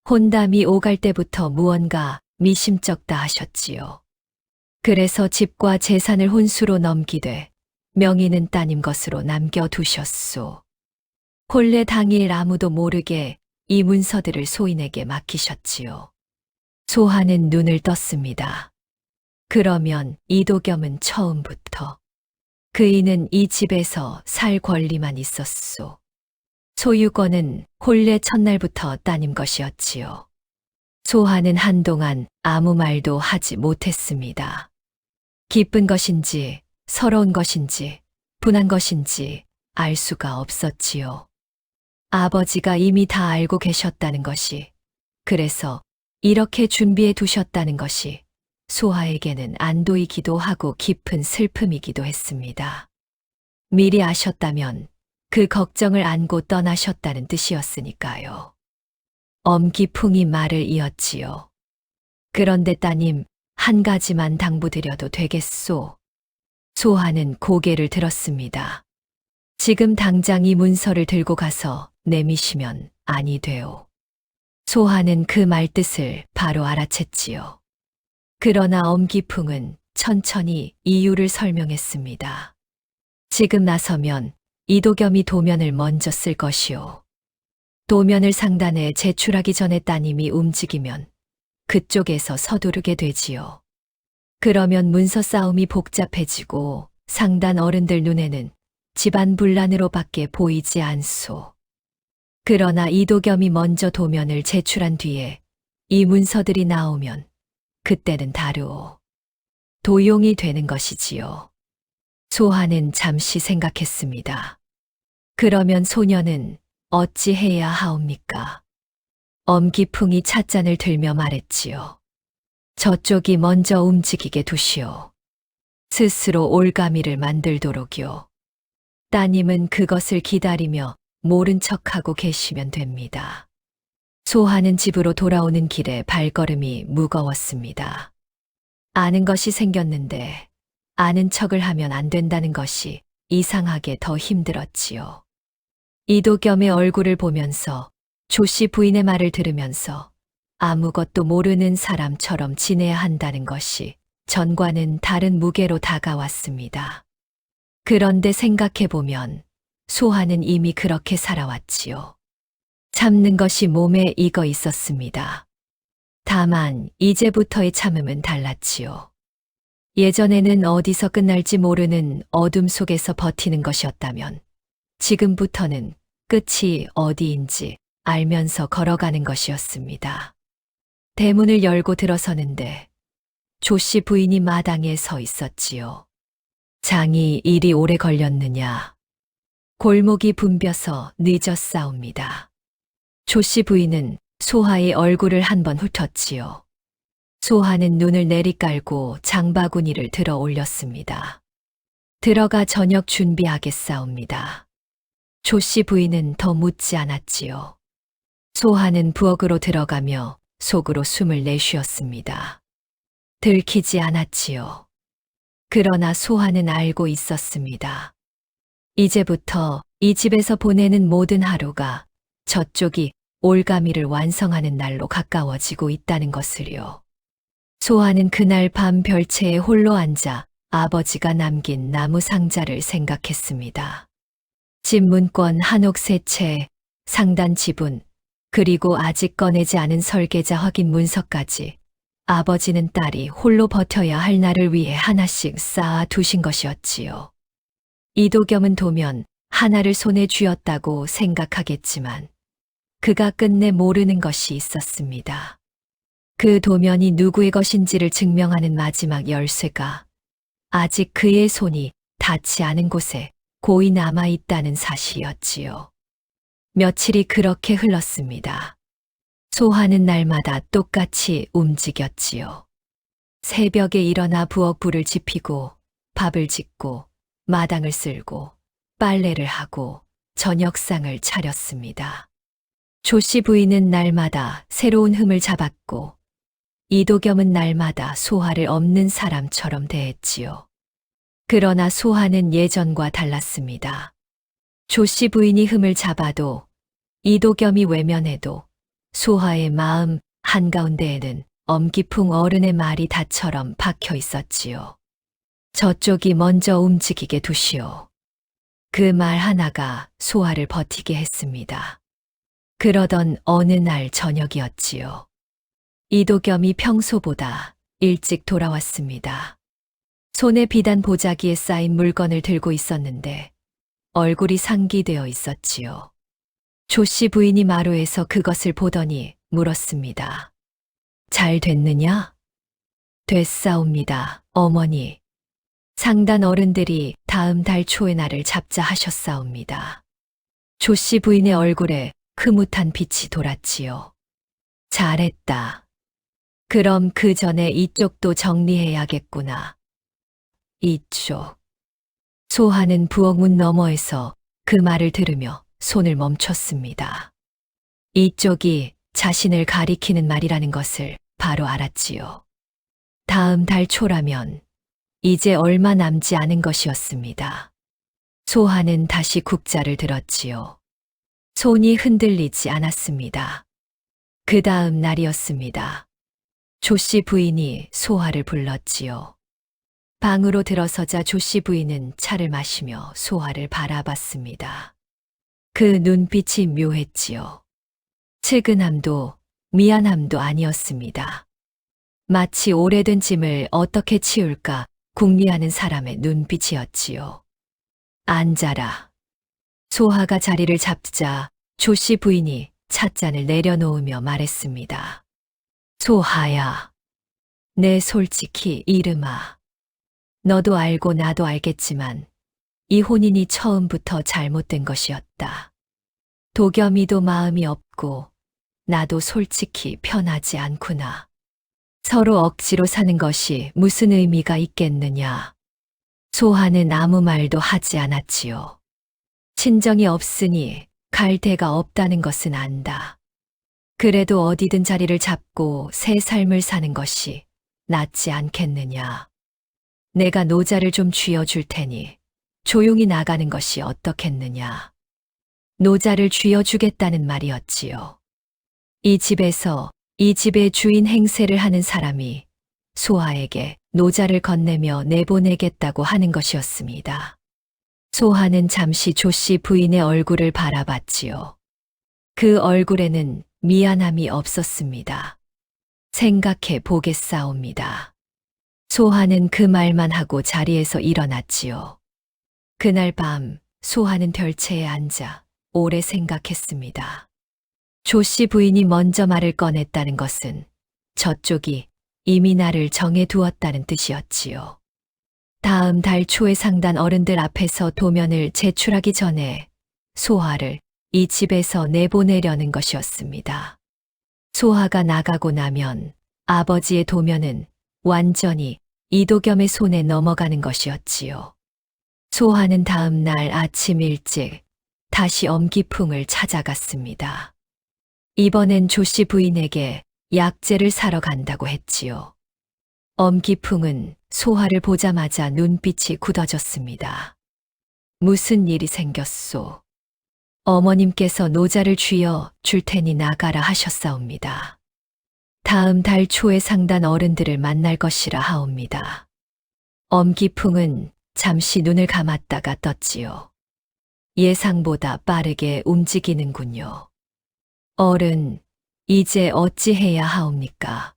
혼담이 오갈 때부터 무언가 미심쩍다 하셨지요. 그래서 집과 재산을 혼수로 넘기되 명의는 따님 것으로 남겨두셨소. 본래 당일 아무도 모르게 이 문서들을 소인에게 맡기셨지요. 소하는 눈을 떴습니다. 그러면 이도겸은 처음부터 그이는 이 집에서 살 권리만 있었소. 소유권은 혼례 첫날부터 따님 것이었지요. 소하는 한동안 아무 말도 하지 못했습니다. 기쁜 것인지 서러운 것인지 분한 것인지 알 수가 없었지요. 아버지가 이미 다 알고 계셨다는 것이, 그래서 이렇게 준비해 두셨다는 것이 소하에게는 안도이기도 하고 깊은 슬픔이기도 했습니다. 미리 아셨다면 그 걱정을 안고 떠나셨다는 뜻이었으니까요. 엄기풍이 말을 이었지요. 그런데 따님, 한 가지만 당부드려도 되겠소? 소하는 고개를 들었습니다. 지금 당장 이 문서를 들고 가서 내미시면 아니 돼요. 소하는 그 말뜻을 바로 알아챘지요. 그러나 엄기풍은 천천히 이유를 설명했습니다. 지금 나서면 이도겸이 도면을 먼저 쓸 것이오. 도면을 상단에 제출하기 전에 따님이 움직이면 그쪽에서 서두르게 되지요. 그러면 문서 싸움이 복잡해지고 상단 어른들 눈에는 집안 분란으로밖에 보이지 않소. 그러나 이도겸이 먼저 도면을 제출한 뒤에 이 문서들이 나오면 그때는 다르오. 도용이 되는 것이지요. 소하는 잠시 생각했습니다. 그러면 소녀는 어찌해야 하옵니까? 엄기풍이 찻잔을 들며 말했지요. 저쪽이 먼저 움직이게 두시오. 스스로 올가미를 만들도록요. 따님은 그것을 기다리며 모른 척하고 계시면 됩니다. 소하는 집으로 돌아오는 길에 발걸음이 무거웠습니다. 아는 것이 생겼는데 아는 척을 하면 안 된다는 것이 이상하게 더 힘들었지요. 이도겸의 얼굴을 보면서 조씨 부인의 말을 들으면서 아무것도 모르는 사람처럼 지내야 한다는 것이 전과는 다른 무게로 다가왔습니다. 그런데 생각해보면 소하는 이미 그렇게 살아왔지요. 참는 것이 몸에 익어 있었습니다. 다만 이제부터의 참음은 달랐지요. 예전에는 어디서 끝날지 모르는 어둠 속에서 버티는 것이었다면 지금부터는 끝이 어디인지 알면서 걸어가는 것이었습니다. 대문을 열고 들어서는데 조씨 부인이 마당에 서 있었지요. 장이 이리 오래 걸렸느냐. 골목이 붐벼서 늦었사옵니다. 조씨 부인은 소하의 얼굴을 한번 훑었지요. 소하는 눈을 내리깔고 장바구니를 들어 올렸습니다. 들어가 저녁 준비하겠사옵니다. 조씨 부인은 더 묻지 않았지요. 소하는 부엌으로 들어가며 속으로 숨을 내쉬었습니다. 들키지 않았지요. 그러나 소하는 알고 있었습니다. 이제부터 이 집에서 보내는 모든 하루가 저쪽이 올가미를 완성하는 날로 가까워지고 있다는 것을요. 소하는 그날 밤 별채에 홀로 앉아 아버지가 남긴 나무 상자를 생각했습니다. 집 문권 한옥 세 채, 상단 지분, 그리고 아직 꺼내지 않은 설계자 확인 문서까지 아버지는 딸이 홀로 버텨야 할 날을 위해 하나씩 쌓아 두신 것이었지요. 이도겸은 도면 하나를 손에 쥐었다고 생각하겠지만 그가 끝내 모르는 것이 있었습니다. 그 도면이 누구의 것인지를 증명하는 마지막 열쇠가 아직 그의 손이 닿지 않은 곳에 고이 남아있다는 사실이었지요. 며칠이 그렇게 흘렀습니다. 소하는 날마다 똑같이 움직였지요. 새벽에 일어나 부엌 불을 지피고 밥을 짓고 마당을 쓸고 빨래를 하고 저녁상을 차렸습니다. 조씨 부인은 날마다 새로운 흠을 잡았고 이도겸은 날마다 소하를 없는 사람처럼 대했지요. 그러나 소하는 예전과 달랐습니다. 조씨 부인이 흠을 잡아도 이도겸이 외면해도 소하의 마음 한가운데에는 엄기풍 어른의 말이 다처럼 박혀 있었지요. 저쪽이 먼저 움직이게 두시오. 그 말 하나가 소하를 버티게 했습니다. 그러던 어느 날 저녁이었지요. 이도겸이 평소보다 일찍 돌아왔습니다. 손에 비단 보자기에 쌓인 물건을 들고 있었는데 얼굴이 상기되어 있었지요. 조씨 부인이 마루에서 그것을 보더니 물었습니다. 잘 됐느냐? 됐사옵니다, 어머니. 상단 어른들이 다음 달 초에 나를 잡자 하셨사옵니다. 조씨 부인의 얼굴에 흐뭇한 빛이 돌았지요. 잘했다. 그럼 그 전에 이쪽도 정리해야겠구나. 이쪽. 소하는 부엌 문 너머에서 그 말을 들으며 손을 멈췄습니다. 이쪽이 자신을 가리키는 말이라는 것을 바로 알았지요. 다음 달 초라면 이제 얼마 남지 않은 것이었습니다. 소하는 다시 국자를 들었지요. 손이 흔들리지 않았습니다. 그 다음 날이었습니다. 조씨 부인이 소하를 불렀지요. 방으로 들어서자 조씨 부인은 차를 마시며 소하를 바라봤습니다. 그 눈빛이 묘했지요. 측은함도 미안함도 아니었습니다. 마치 오래된 짐을 어떻게 치울까 궁리하는 사람의 눈빛이었지요. 앉아라. 소하가 자리를 잡자 조씨 부인이 찻잔을 내려놓으며 말했습니다. 소하야, 내 솔직히 이름아. 너도 알고 나도 알겠지만 이 혼인이 처음부터 잘못된 것이었다. 도겸이도 마음이 없고 나도 솔직히 편하지 않구나. 서로 억지로 사는 것이 무슨 의미가 있겠느냐. 소하는 아무 말도 하지 않았지요. 친정이 없으니 갈 데가 없다는 것은 안다. 그래도 어디든 자리를 잡고 새 삶을 사는 것이 낫지 않겠느냐. 내가 노자를 좀 쥐어줄 테니 조용히 나가는 것이 어떻겠느냐. 노자를 쥐어주겠다는 말이었지요. 이 집에서 이 집의 주인 행세를 하는 사람이 소하에게 노자를 건네며 내보내겠다고 하는 것이었습니다. 소하는 잠시 조씨 부인의 얼굴을 바라봤지요. 그 얼굴에는 미안함이 없었습니다. 생각해 보겠사옵니다. 소하는 그 말만 하고 자리에서 일어났지요. 그날 밤 소하는 별채에 앉아 오래 생각했습니다. 조씨 부인이 먼저 말을 꺼냈다는 것은 저쪽이 이미 나를 정해두었다는 뜻이었지요. 다음 달 초에 상단 어른들 앞에서 도면을 제출하기 전에 소하를 이 집에서 내보내려는 것이었습니다. 소하가 나가고 나면 아버지의 도면은 완전히 이도겸의 손에 넘어가는 것이었지요. 소하는 다음 날 아침 일찍 다시 엄기풍을 찾아갔습니다. 이번엔 조씨 부인에게 약재를 사러 간다고 했지요. 엄기풍은 소하를 보자마자 눈빛이 굳어졌습니다. 무슨 일이 생겼소? 어머님께서 노자를 쥐어 줄 테니 나가라 하셨사옵니다. 다음 달 초에 상단 어른들을 만날 것이라 하옵니다. 엄기풍은 잠시 눈을 감았다가 떴지요. 예상보다 빠르게 움직이는군요. 어른, 이제 어찌해야 하옵니까?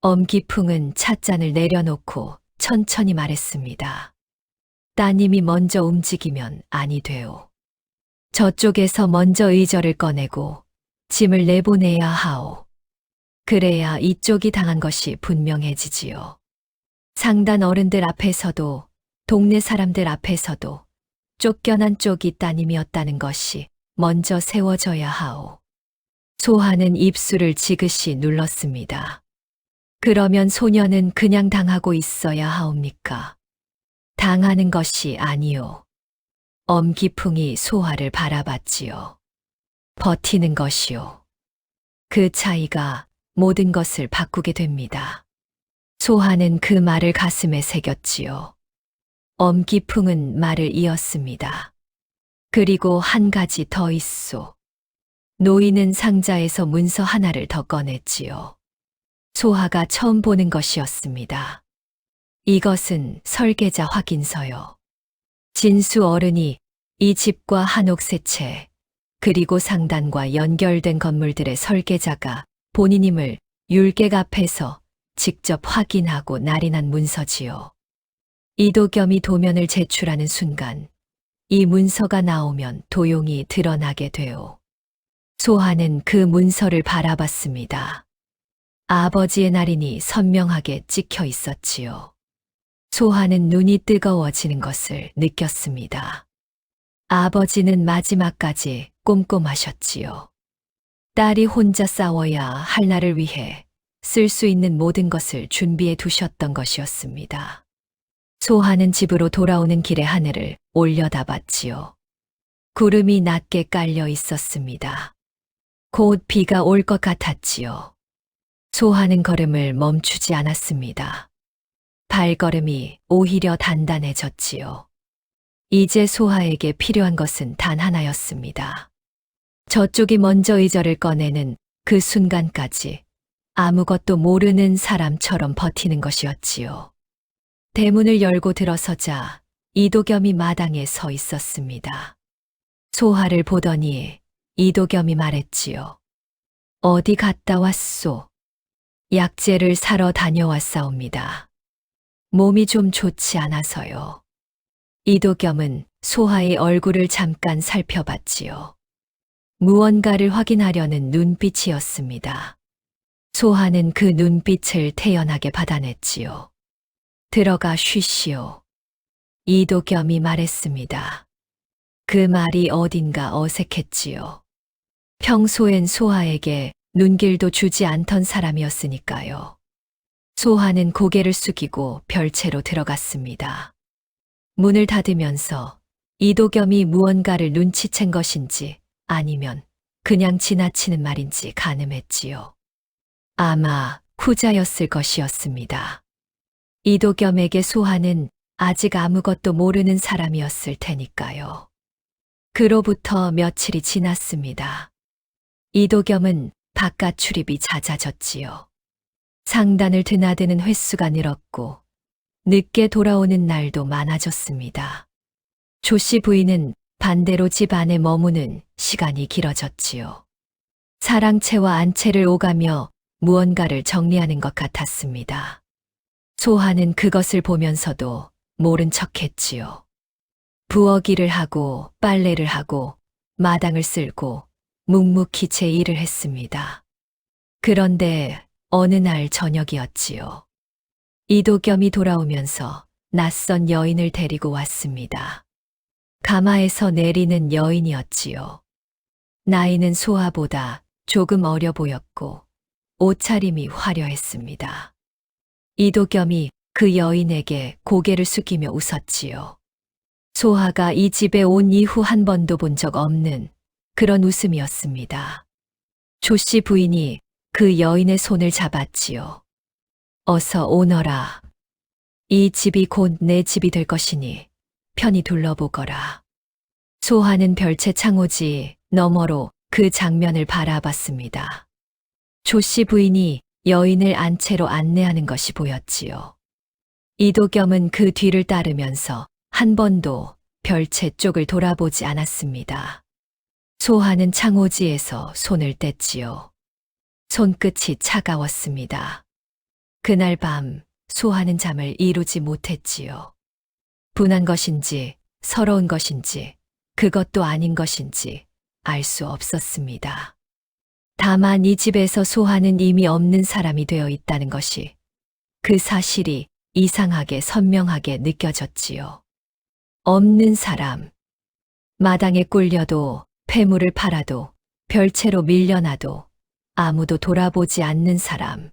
엄기풍은 찻잔을 내려놓고 천천히 말했습니다. 따님이 먼저 움직이면 아니 돼요. 저쪽에서 먼저 의절을 꺼내고 짐을 내보내야 하오. 그래야 이쪽이 당한 것이 분명해지지요. 상단 어른들 앞에서도 동네 사람들 앞에서도 쫓겨난 쪽이 따님이었다는 것이 먼저 세워져야 하오. 소하는 입술을 지그시 눌렀습니다. 그러면 소녀는 그냥 당하고 있어야 하옵니까? 당하는 것이 아니오. 엄기풍이 소하를 바라봤지요. 버티는 것이오. 그 차이가 모든 것을 바꾸게 됩니다. 소하는 그 말을 가슴에 새겼지요. 엄기풍은 말을 이었습니다. 그리고 한 가지 더 있소. 노인은 상자에서 문서 하나를 더 꺼냈지요. 소하가 처음 보는 것이었습니다. 이것은 설계자 확인서요. 진수 어른이 이 집과 한옥세 채, 그리고 상단과 연결된 건물들의 설계자가 본인임을 율객 앞에서 직접 확인하고 날인한 문서지요. 이도겸이 도면을 제출하는 순간 이 문서가 나오면 도용이 드러나게 되오. 소하는 그 문서를 바라봤습니다. 아버지의 날인이 선명하게 찍혀 있었지요. 소하는 눈이 뜨거워지는 것을 느꼈습니다. 아버지는 마지막까지 꼼꼼하셨지요. 딸이 혼자 싸워야 할 날을 위해 쓸 수 있는 모든 것을 준비해 두셨던 것이었습니다. 소하는 집으로 돌아오는 길에 하늘을 올려다봤지요. 구름이 낮게 깔려 있었습니다. 곧 비가 올 것 같았지요. 소하는 걸음을 멈추지 않았습니다. 발걸음이 오히려 단단해졌지요. 이제 소하에게 필요한 것은 단 하나였습니다. 저쪽이 먼저 의절을 꺼내는 그 순간까지 아무것도 모르는 사람처럼 버티는 것이었지요. 대문을 열고 들어서자 이도겸이 마당에 서 있었습니다. 소하를 보더니 이도겸이 말했지요. 어디 갔다 왔소? 약재를 사러 다녀왔사옵니다. 몸이 좀 좋지 않아서요. 이도겸은 소하의 얼굴을 잠깐 살펴봤지요. 무언가를 확인하려는 눈빛이었습니다. 소하는 그 눈빛을 태연하게 받아냈지요. 들어가 쉬시오. 이도겸이 말했습니다. 그 말이 어딘가 어색했지요. 평소엔 소하에게 눈길도 주지 않던 사람이었으니까요. 소하는 고개를 숙이고 별채로 들어갔습니다. 문을 닫으면서 이도겸이 무언가를 눈치챈 것인지 아니면 그냥 지나치는 말인지 가늠했지요. 아마 후자였을 것이었습니다. 이도겸에게 소하는 아직 아무것도 모르는 사람이었을 테니까요. 그로부터 며칠이 지났습니다. 이도겸은 바깥 출입이 잦아졌지요. 상단을 드나드는 횟수가 늘었고 늦게 돌아오는 날도 많아졌습니다. 조씨 부인은 반대로 집 안에 머무는 시간이 길어졌지요. 사랑채와 안채를 오가며 무언가를 정리하는 것 같았습니다. 소하는 그것을 보면서도 모른 척했지요. 부엌일을 하고 빨래를 하고 마당을 쓸고 묵묵히 제 일을 했습니다. 그런데 어느 날 저녁이었지요. 이도겸이 돌아오면서 낯선 여인을 데리고 왔습니다. 가마에서 내리는 여인이었지요. 나이는 소하보다 조금 어려 보였고 옷차림이 화려했습니다. 이도겸이 그 여인에게 고개를 숙이며 웃었지요. 소하가 이 집에 온 이후 한 번도 본 적 없는 그런 웃음이었습니다. 조씨 부인이 그 여인의 손을 잡았지요. 어서 오너라. 이 집이 곧 내 집이 될 것이니 편히 둘러보거라. 소하는 별채 창호지 너머로 그 장면을 바라봤습니다. 조씨 부인이 여인을 안채로 안내하는 것이 보였지요. 이도겸은 그 뒤를 따르면서 한 번도 별채 쪽을 돌아보지 않았습니다. 소하는 창호지에서 손을 뗐지요. 손끝이 차가웠습니다. 그날 밤 소하는 잠을 이루지 못했지요. 분한 것인지 서러운 것인지 그것도 아닌 것인지 알 수 없었습니다. 다만 이 집에서 소하는 이미 없는 사람이 되어 있다는 것이 그 사실이 이상하게 선명하게 느껴졌지요. 없는 사람. 마당에 꿀려도 폐물을 팔아도 별채로 밀려나도 아무도 돌아보지 않는 사람.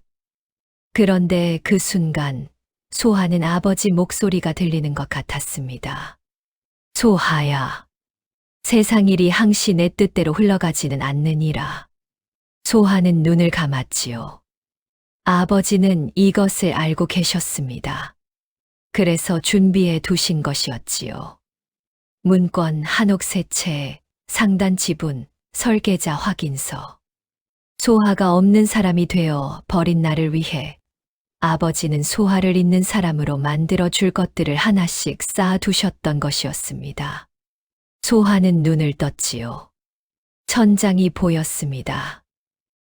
그런데 그 순간 소하는 아버지 목소리가 들리는 것 같았습니다. 소하야. 세상 일이 항시 내 뜻대로 흘러가지는 않느니라. 소하는 눈을 감았지요. 아버지는 이것을 알고 계셨습니다. 그래서 준비해 두신 것이었지요. 문건 한옥 세 채, 상단 지분, 설계자 확인서. 소하가 없는 사람이 되어 버린 나를 위해 아버지는 소하를 있는 사람으로 만들어 줄 것들을 하나씩 쌓아 두셨던 것이었습니다. 소하는 눈을 떴지요. 천장이 보였습니다.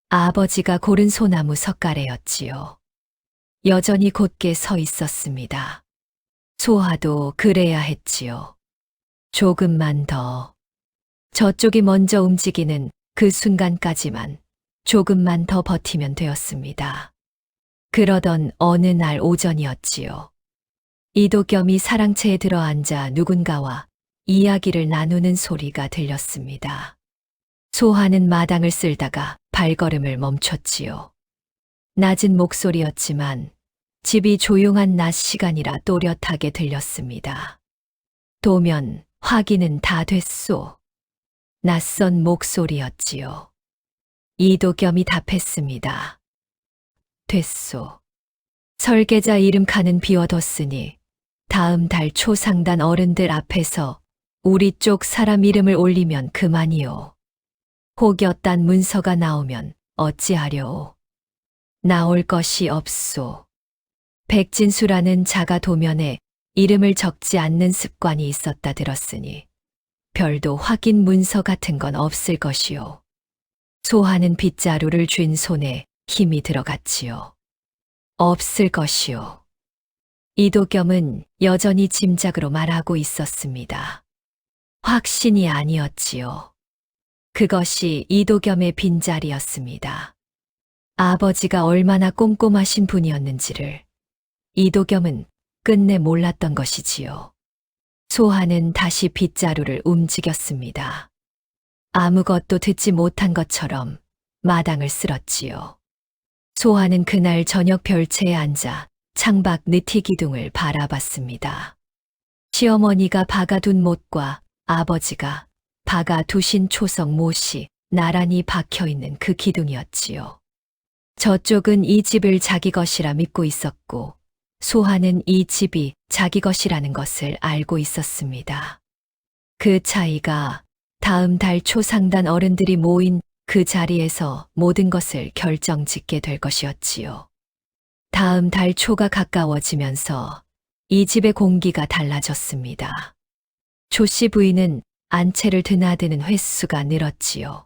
아버지가 고른 소나무 석가래였지요. 여전히 곧게 서 있었습니다. 소하도 그래야 했지요. 조금만 더. 저쪽이 먼저 움직이는 그 순간까지만 조금만 더 버티면 되었습니다. 그러던 어느 날 오전이었지요. 이도겸이 사랑채에 들어앉아 누군가와 이야기를 나누는 소리가 들렸습니다. 소하는 마당을 쓸다가 발걸음을 멈췄지요. 낮은 목소리였지만 집이 조용한 낮 시간이라 또렷하게 들렸습니다. 도면 확인은 다 됐소. 낯선 목소리였지요. 이도겸이 답했습니다. 됐소. 설계자 이름 칸은 비워뒀으니 다음 달 초상단 어른들 앞에서 우리 쪽 사람 이름을 올리면 그만이요. 혹여 딴 문서가 나오면 어찌하려오. 나올 것이 없소. 백진수라는 자가 도면에 이름을 적지 않는 습관이 있었다 들었으니 별도 확인 문서 같은 건 없을 것이요. 소하는 빗자루를 쥔 손에 힘이 들어갔지요. 없을 것이요. 이도겸은 여전히 짐작으로 말하고 있었습니다. 확신이 아니었지요. 그것이 이도겸의 빈자리였습니다. 아버지가 얼마나 꼼꼼하신 분이었는지를 이도겸은 끝내 몰랐던 것이지요. 소하는 다시 빗자루를 움직였습니다. 아무것도 듣지 못한 것처럼 마당을 쓸었지요. 소하는 그날 저녁 별채에 앉아 창밖 느티기둥을 바라봤습니다. 시어머니가 박아둔 못과 아버지가 박아두신 초석 못이 나란히 박혀있는 그 기둥이었지요. 저쪽은 이 집을 자기 것이라 믿고 있었고 소하는 이 집이 자기 것이라는 것을 알고 있었습니다. 그 차이가 다음 달 초상단 어른들이 모인 그 자리에서 모든 것을 결정짓게 될 것이었지요. 다음 달 초가 가까워지면서 이 집의 공기가 달라졌습니다. 조씨 부인은 안채를 드나드는 횟수가 늘었지요.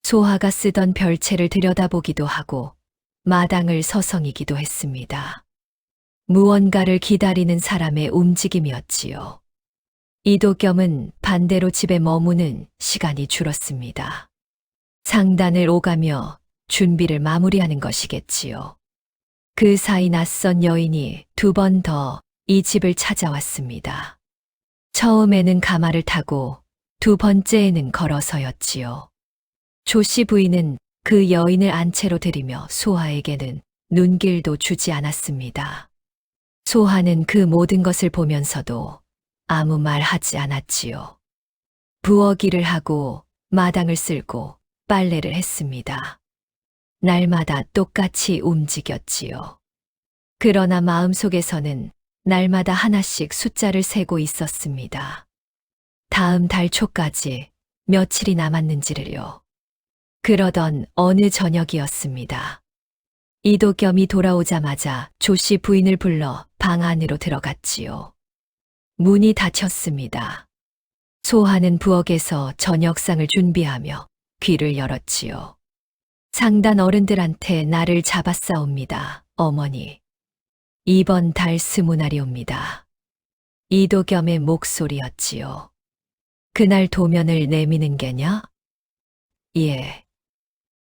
소하가 쓰던 별채를 들여다보기도 하고 마당을 서성이기도 했습니다. 무언가를 기다리는 사람의 움직임이었지요. 이도겸은 반대로 집에 머무는 시간이 줄었습니다. 상단을 오가며 준비를 마무리하는 것이겠지요. 그 사이 낯선 여인이 2번 더 이 집을 찾아왔습니다. 처음에는 가마를 타고 2번째에는 걸어서였지요. 조씨 부인은 그 여인을 안채로 들이며 소하에게는 눈길도 주지 않았습니다. 소하는 그 모든 것을 보면서도 아무 말 하지 않았지요. 부엌일을 하고 마당을 쓸고 빨래를 했습니다. 날마다 똑같이 움직였지요. 그러나 마음속에서는 날마다 하나씩 숫자를 세고 있었습니다. 다음 달 초까지 며칠이 남았는지를요. 그러던 어느 저녁이었습니다. 이도겸이 돌아오자마자 조씨 부인을 불러 방 안으로 들어갔지요. 문이 닫혔습니다. 소하는 부엌에서 저녁상을 준비하며 귀를 열었지요. 상단 어른들한테 나를 잡았사옵니다, 어머니. 이번 달 20날이 옵니다. 이도겸의 목소리였지요. 그날 도면을 내미는 게냐? 예.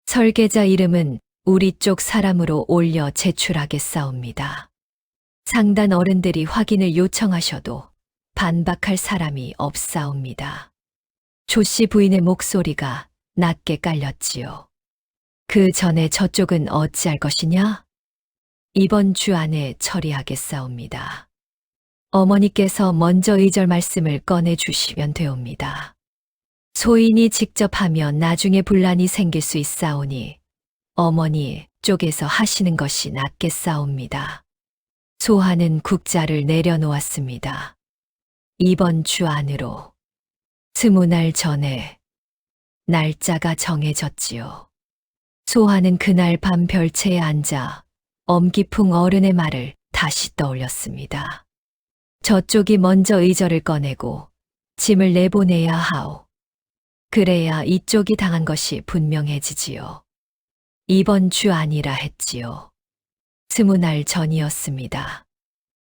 설계자 이름은 우리 쪽 사람으로 올려 제출하겠사옵니다. 상단 어른들이 확인을 요청하셔도 반박할 사람이 없사옵니다. 조씨 부인의 목소리가 낮게 깔렸지요. 그 전에 저쪽은 어찌할 것이냐? 이번 주 안에 처리하겠사옵니다. 어머니께서 먼저 의절 말씀을 꺼내 주시면 되옵니다. 소인이 직접 하면 나중에 분란이 생길 수 있사오니 어머니 쪽에서 하시는 것이 낫겠사옵니다. 소하는 국자를 내려놓았습니다. 이번 주 안으로 20날 전에 날짜가 정해졌지요. 소하는 그날 밤 별채에 앉아 엄기풍 어른의 말을 다시 떠올렸습니다. 저쪽이 먼저 의절을 꺼내고 짐을 내보내야 하오. 그래야 이쪽이 당한 것이 분명해지지요. 이번 주 아니라 했지요. 20날 전이었습니다.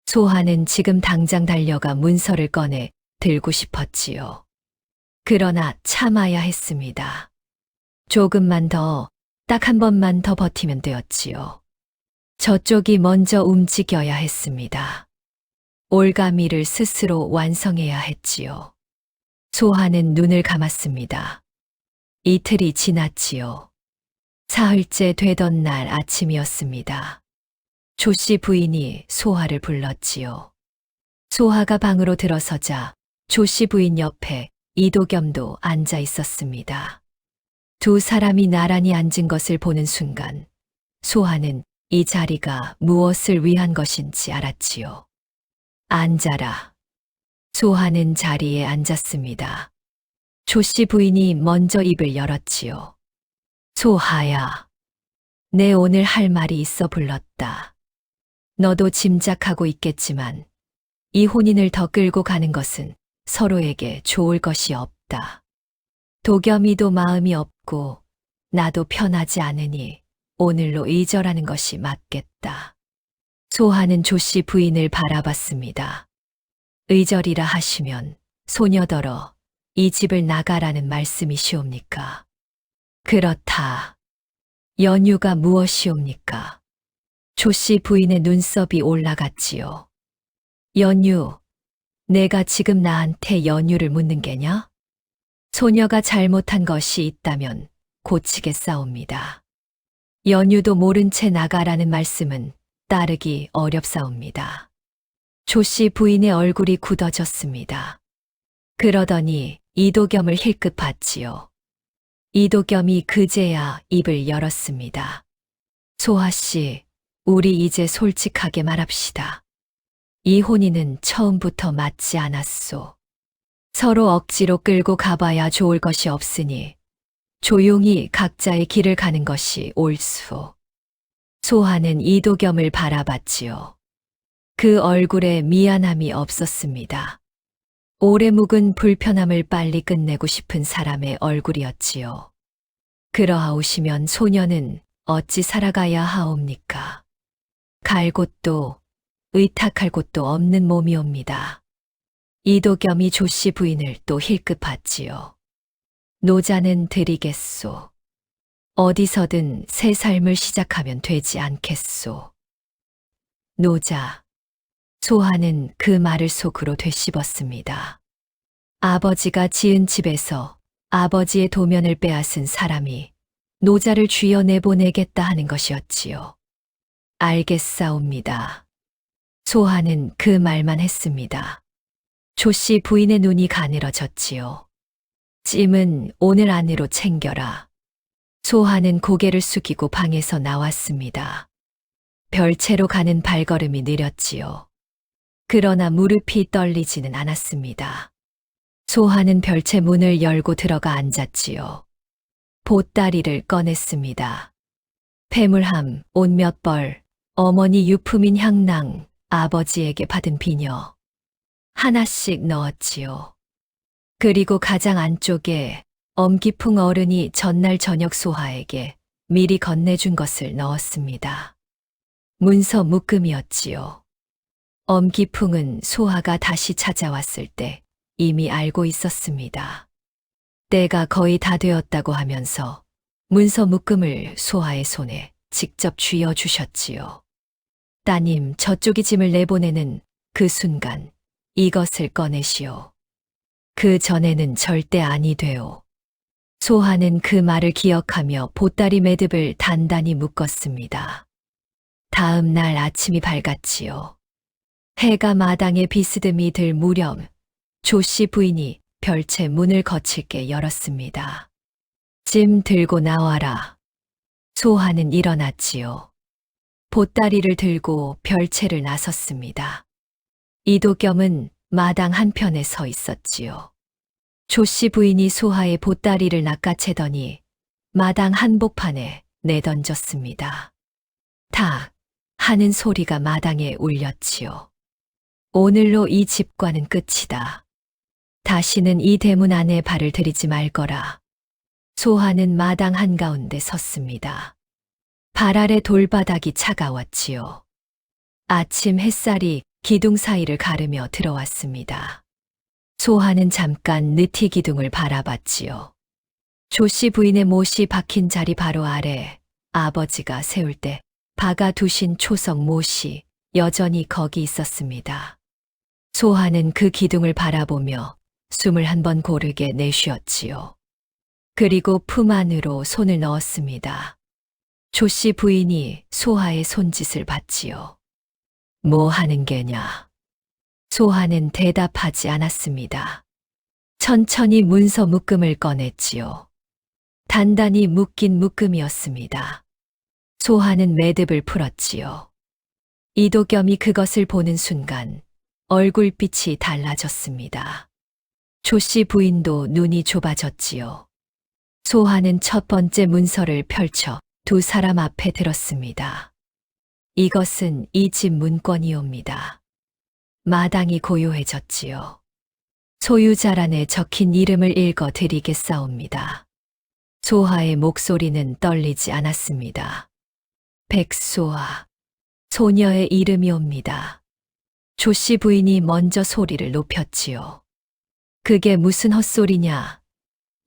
소하는 지금 당장 달려가 문서를 꺼내 들고 싶었지요. 그러나 참아야 했습니다. 조금만 더, 딱 한 번만 더 버티면 되었지요. 저쪽이 먼저 움직여야 했습니다. 올가미를 스스로 완성해야 했지요. 소하는 눈을 감았습니다. 이틀이 지났지요. 사흘째 되던 날 아침이었습니다. 조씨 부인이 소하를 불렀지요. 소하가 방으로 들어서자 조씨 부인 옆에 이도겸도 앉아 있었습니다. 두 사람이 나란히 앉은 것을 보는 순간 소하는 이 자리가 무엇을 위한 것인지 알았지요. 앉아라. 소하는 자리에 앉았습니다. 조씨 부인이 먼저 입을 열었지요. 소하야, 내 오늘 할 말이 있어 불렀다. 너도 짐작하고 있겠지만 이 혼인을 더 끌고 가는 것은 서로에게 좋을 것이 없다. 도겸이도 마음이 없고 나도 편하지 않으니 오늘로 이절하는 것이 맞겠다. 소하는 조씨 부인을 바라봤습니다. 의절이라 하시면 소녀더러 이 집을 나가라는 말씀이시옵니까? 그렇다. 연유가 무엇이옵니까? 조씨 부인의 눈썹이 올라갔지요. 연유, 내가 지금 나한테 연유를 묻는 게냐? 소녀가 잘못한 것이 있다면 고치겠사옵니다. 연유도 모른 채 나가라는 말씀은 따르기 어렵사옵니다. 조씨 부인의 얼굴이 굳어졌습니다. 그러더니 이도겸을 힐끗 봤지요. 이도겸이 그제야 입을 열었습니다. 소하씨, 우리 이제 솔직하게 말합시다. 이 혼인은 처음부터 맞지 않았소. 서로 억지로 끌고 가봐야 좋을 것이 없으니 조용히 각자의 길을 가는 것이 옳소. 소하는 이도겸을 바라봤지요. 그 얼굴에 미안함이 없었습니다. 오래 묵은 불편함을 빨리 끝내고 싶은 사람의 얼굴이었지요. 그러하오시면 소녀는 어찌 살아가야 하옵니까? 갈 곳도 의탁할 곳도 없는 몸이옵니다. 이도겸이 조씨 부인을 또 힐끗 봤지요. 노자는 드리겠소. 어디서든 새 삶을 시작하면 되지 않겠소. 노자. 소하는 그 말을 속으로 되씹었습니다. 아버지가 지은 집에서 아버지의 도면을 빼앗은 사람이 노자를 쥐어 내보내겠다 하는 것이었지요. 알겠사옵니다. 소하는 그 말만 했습니다. 조씨 부인의 눈이 가늘어졌지요. 찜은 오늘 안으로 챙겨라. 소하는 고개를 숙이고 방에서 나왔습니다. 별채로 가는 발걸음이 느렸지요. 그러나 무릎이 떨리지는 않았습니다. 소하는 별채 문을 열고 들어가 앉았지요. 보따리를 꺼냈습니다. 패물함, 옷 몇 벌, 어머니 유품인 향낭, 아버지에게 받은 비녀. 하나씩 넣었지요. 그리고 가장 안쪽에 엄기풍 어른이 전날 저녁 소하에게 미리 건네준 것을 넣었습니다. 문서 묶음이었지요. 엄기풍은 소하가 다시 찾아왔을 때 이미 알고 있었습니다. 때가 거의 다 되었다고 하면서 문서 묶음을 소하의 손에 직접 쥐어 주셨지요. 따님, 저쪽이 짐을 내보내는 그 순간 이것을 꺼내시오. 그 전에는 절대 아니 되오. 소하는 그 말을 기억하며 보따리 매듭을 단단히 묶었습니다. 다음 날 아침이 밝았지요. 해가 마당에 비스듬히 들 무렵 조씨 부인이 별채 문을 거칠게 열었습니다. 짐 들고 나와라. 소하는 일어났지요. 보따리를 들고 별채를 나섰습니다. 이도겸은 마당 한편에 서 있었지요. 조씨 부인이 소하의 보따리를 낚아채더니 마당 한복판에 내던졌습니다. 탁 하는 소리가 마당에 울렸지요. 오늘로 이 집과는 끝이다. 다시는 이 대문 안에 발을 들이지 말거라. 소하는 마당 한가운데 섰습니다. 발 아래 돌바닥이 차가웠지요. 아침 햇살이 기둥 사이를 가르며 들어왔습니다. 소하는 잠깐 느티 기둥을 바라봤지요. 조씨 부인의 못이 박힌 자리 바로 아래 아버지가 세울 때 박아 두신 초석 못이 여전히 거기 있었습니다. 소하는 그 기둥을 바라보며 숨을 한 번 고르게 내쉬었지요. 그리고 품 안으로 손을 넣었습니다. 조씨 부인이 소하의 손짓을 봤지요. 뭐 하는 게냐? 소하는 대답하지 않았습니다. 천천히 문서 묶음을 꺼냈지요. 단단히 묶인 묶음이었습니다. 소하는 매듭을 풀었지요. 이도겸이 그것을 보는 순간 얼굴빛이 달라졌습니다. 조씨 부인도 눈이 좁아졌지요. 소하는 첫 번째 문서를 펼쳐 두 사람 앞에 들었습니다. 이것은 이 집 문건이옵니다. 마당이 고요해졌지요. 소유자란에 적힌 이름을 읽어 드리겠사옵니다. 소하의 목소리는 떨리지 않았습니다. 백소하, 소녀의 이름이옵니다. 조씨 부인이 먼저 소리를 높였지요. 그게 무슨 헛소리냐.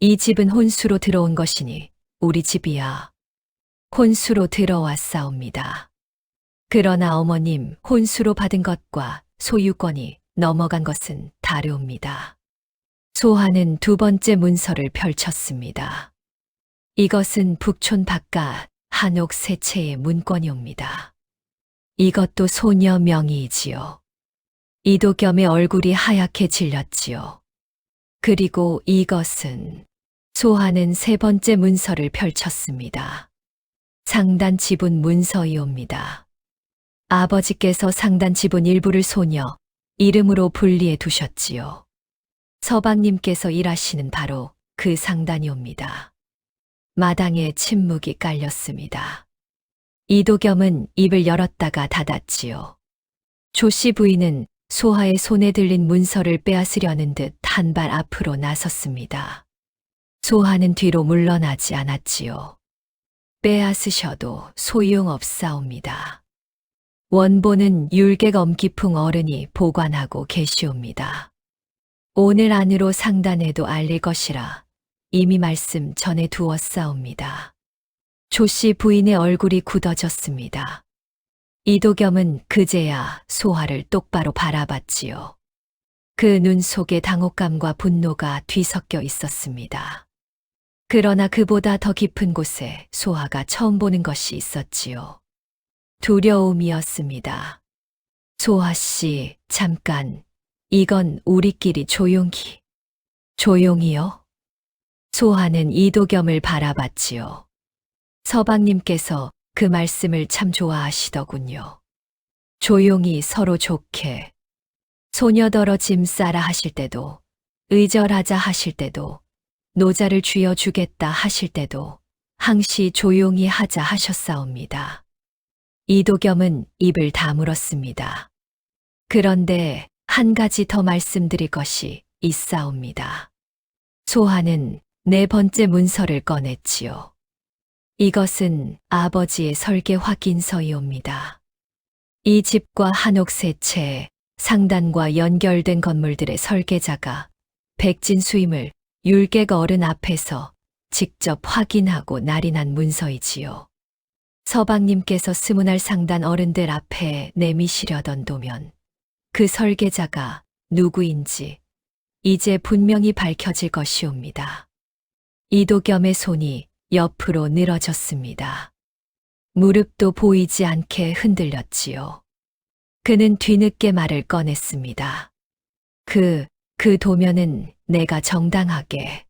이 집은 혼수로 들어온 것이니 우리 집이야. 혼수로 들어왔사옵니다. 그러나 어머님, 혼수로 받은 것과 소유권이 넘어간 것은 다르옵니다. 소하는 두 번째 문서를 펼쳤습니다. 이것은 북촌 바깥 한옥 세 채의 문건이옵니다. 이것도 소녀 명의이지요. 이도겸의 얼굴이 하얗게 질렸지요. 그리고 이것은 소하는 세 번째 문서를 펼쳤습니다. 상단 지분 문서이옵니다. 아버지께서 상단 지분 일부를 소녀 이름으로 분리해 두셨지요. 서방님께서 일하시는 바로 그 상단이옵니다. 마당에 침묵이 깔렸습니다. 이도겸은 입을 열었다가 닫았지요. 조씨 부인은 소하의 손에 들린 문서를 빼앗으려는 듯 한 발 앞으로 나섰습니다. 소하는 뒤로 물러나지 않았지요. 빼앗으셔도 소용없사옵니다. 원본은 율계검 깊은 어른이 보관하고 계시옵니다. 오늘 안으로 상단에도 알릴 것이라 이미 말씀 전해 두었사옵니다. 조씨 부인의 얼굴이 굳어졌습니다. 이도겸은 그제야 소하를 똑바로 바라봤지요. 그 눈 속에 당혹감과 분노가 뒤섞여 있었습니다. 그러나 그보다 더 깊은 곳에 소하가 처음 보는 것이 있었지요. 두려움이었습니다. 소하 씨, 잠깐, 이건 우리끼리 조용히. 조용히요? 소하는 이도겸을 바라봤지요. 서방님께서 그 말씀을 참 좋아하시더군요. 조용히 서로 좋게. 소녀더러 짐 싸라 하실 때도, 의절하자 하실 때도, 노자를 쥐어주겠다 하실 때도 항시 조용히 하자 하셨사옵니다. 이도겸은 입을 다물었습니다. 그런데 한 가지 더 말씀드릴 것이 있사옵니다. 소하는 네 번째 문서를 꺼냈지요. 이것은 아버지의 설계 확인서이옵니다. 이 집과 한옥 세 채, 상단과 연결된 건물들의 설계자가 백진수임을 율객 어른 앞에서 직접 확인하고 날인한 문서이지요. 서방님께서 스문할 상단 어른들 앞에 내미시려던 도면 그 설계자가 누구인지 이제 분명히 밝혀질 것이옵니다. 이도겸의 손이 옆으로 늘어졌습니다. 무릎도 보이지 않게 흔들렸지요. 그는 뒤늦게 말을 꺼냈습니다. 그 도면은 내가 정당하게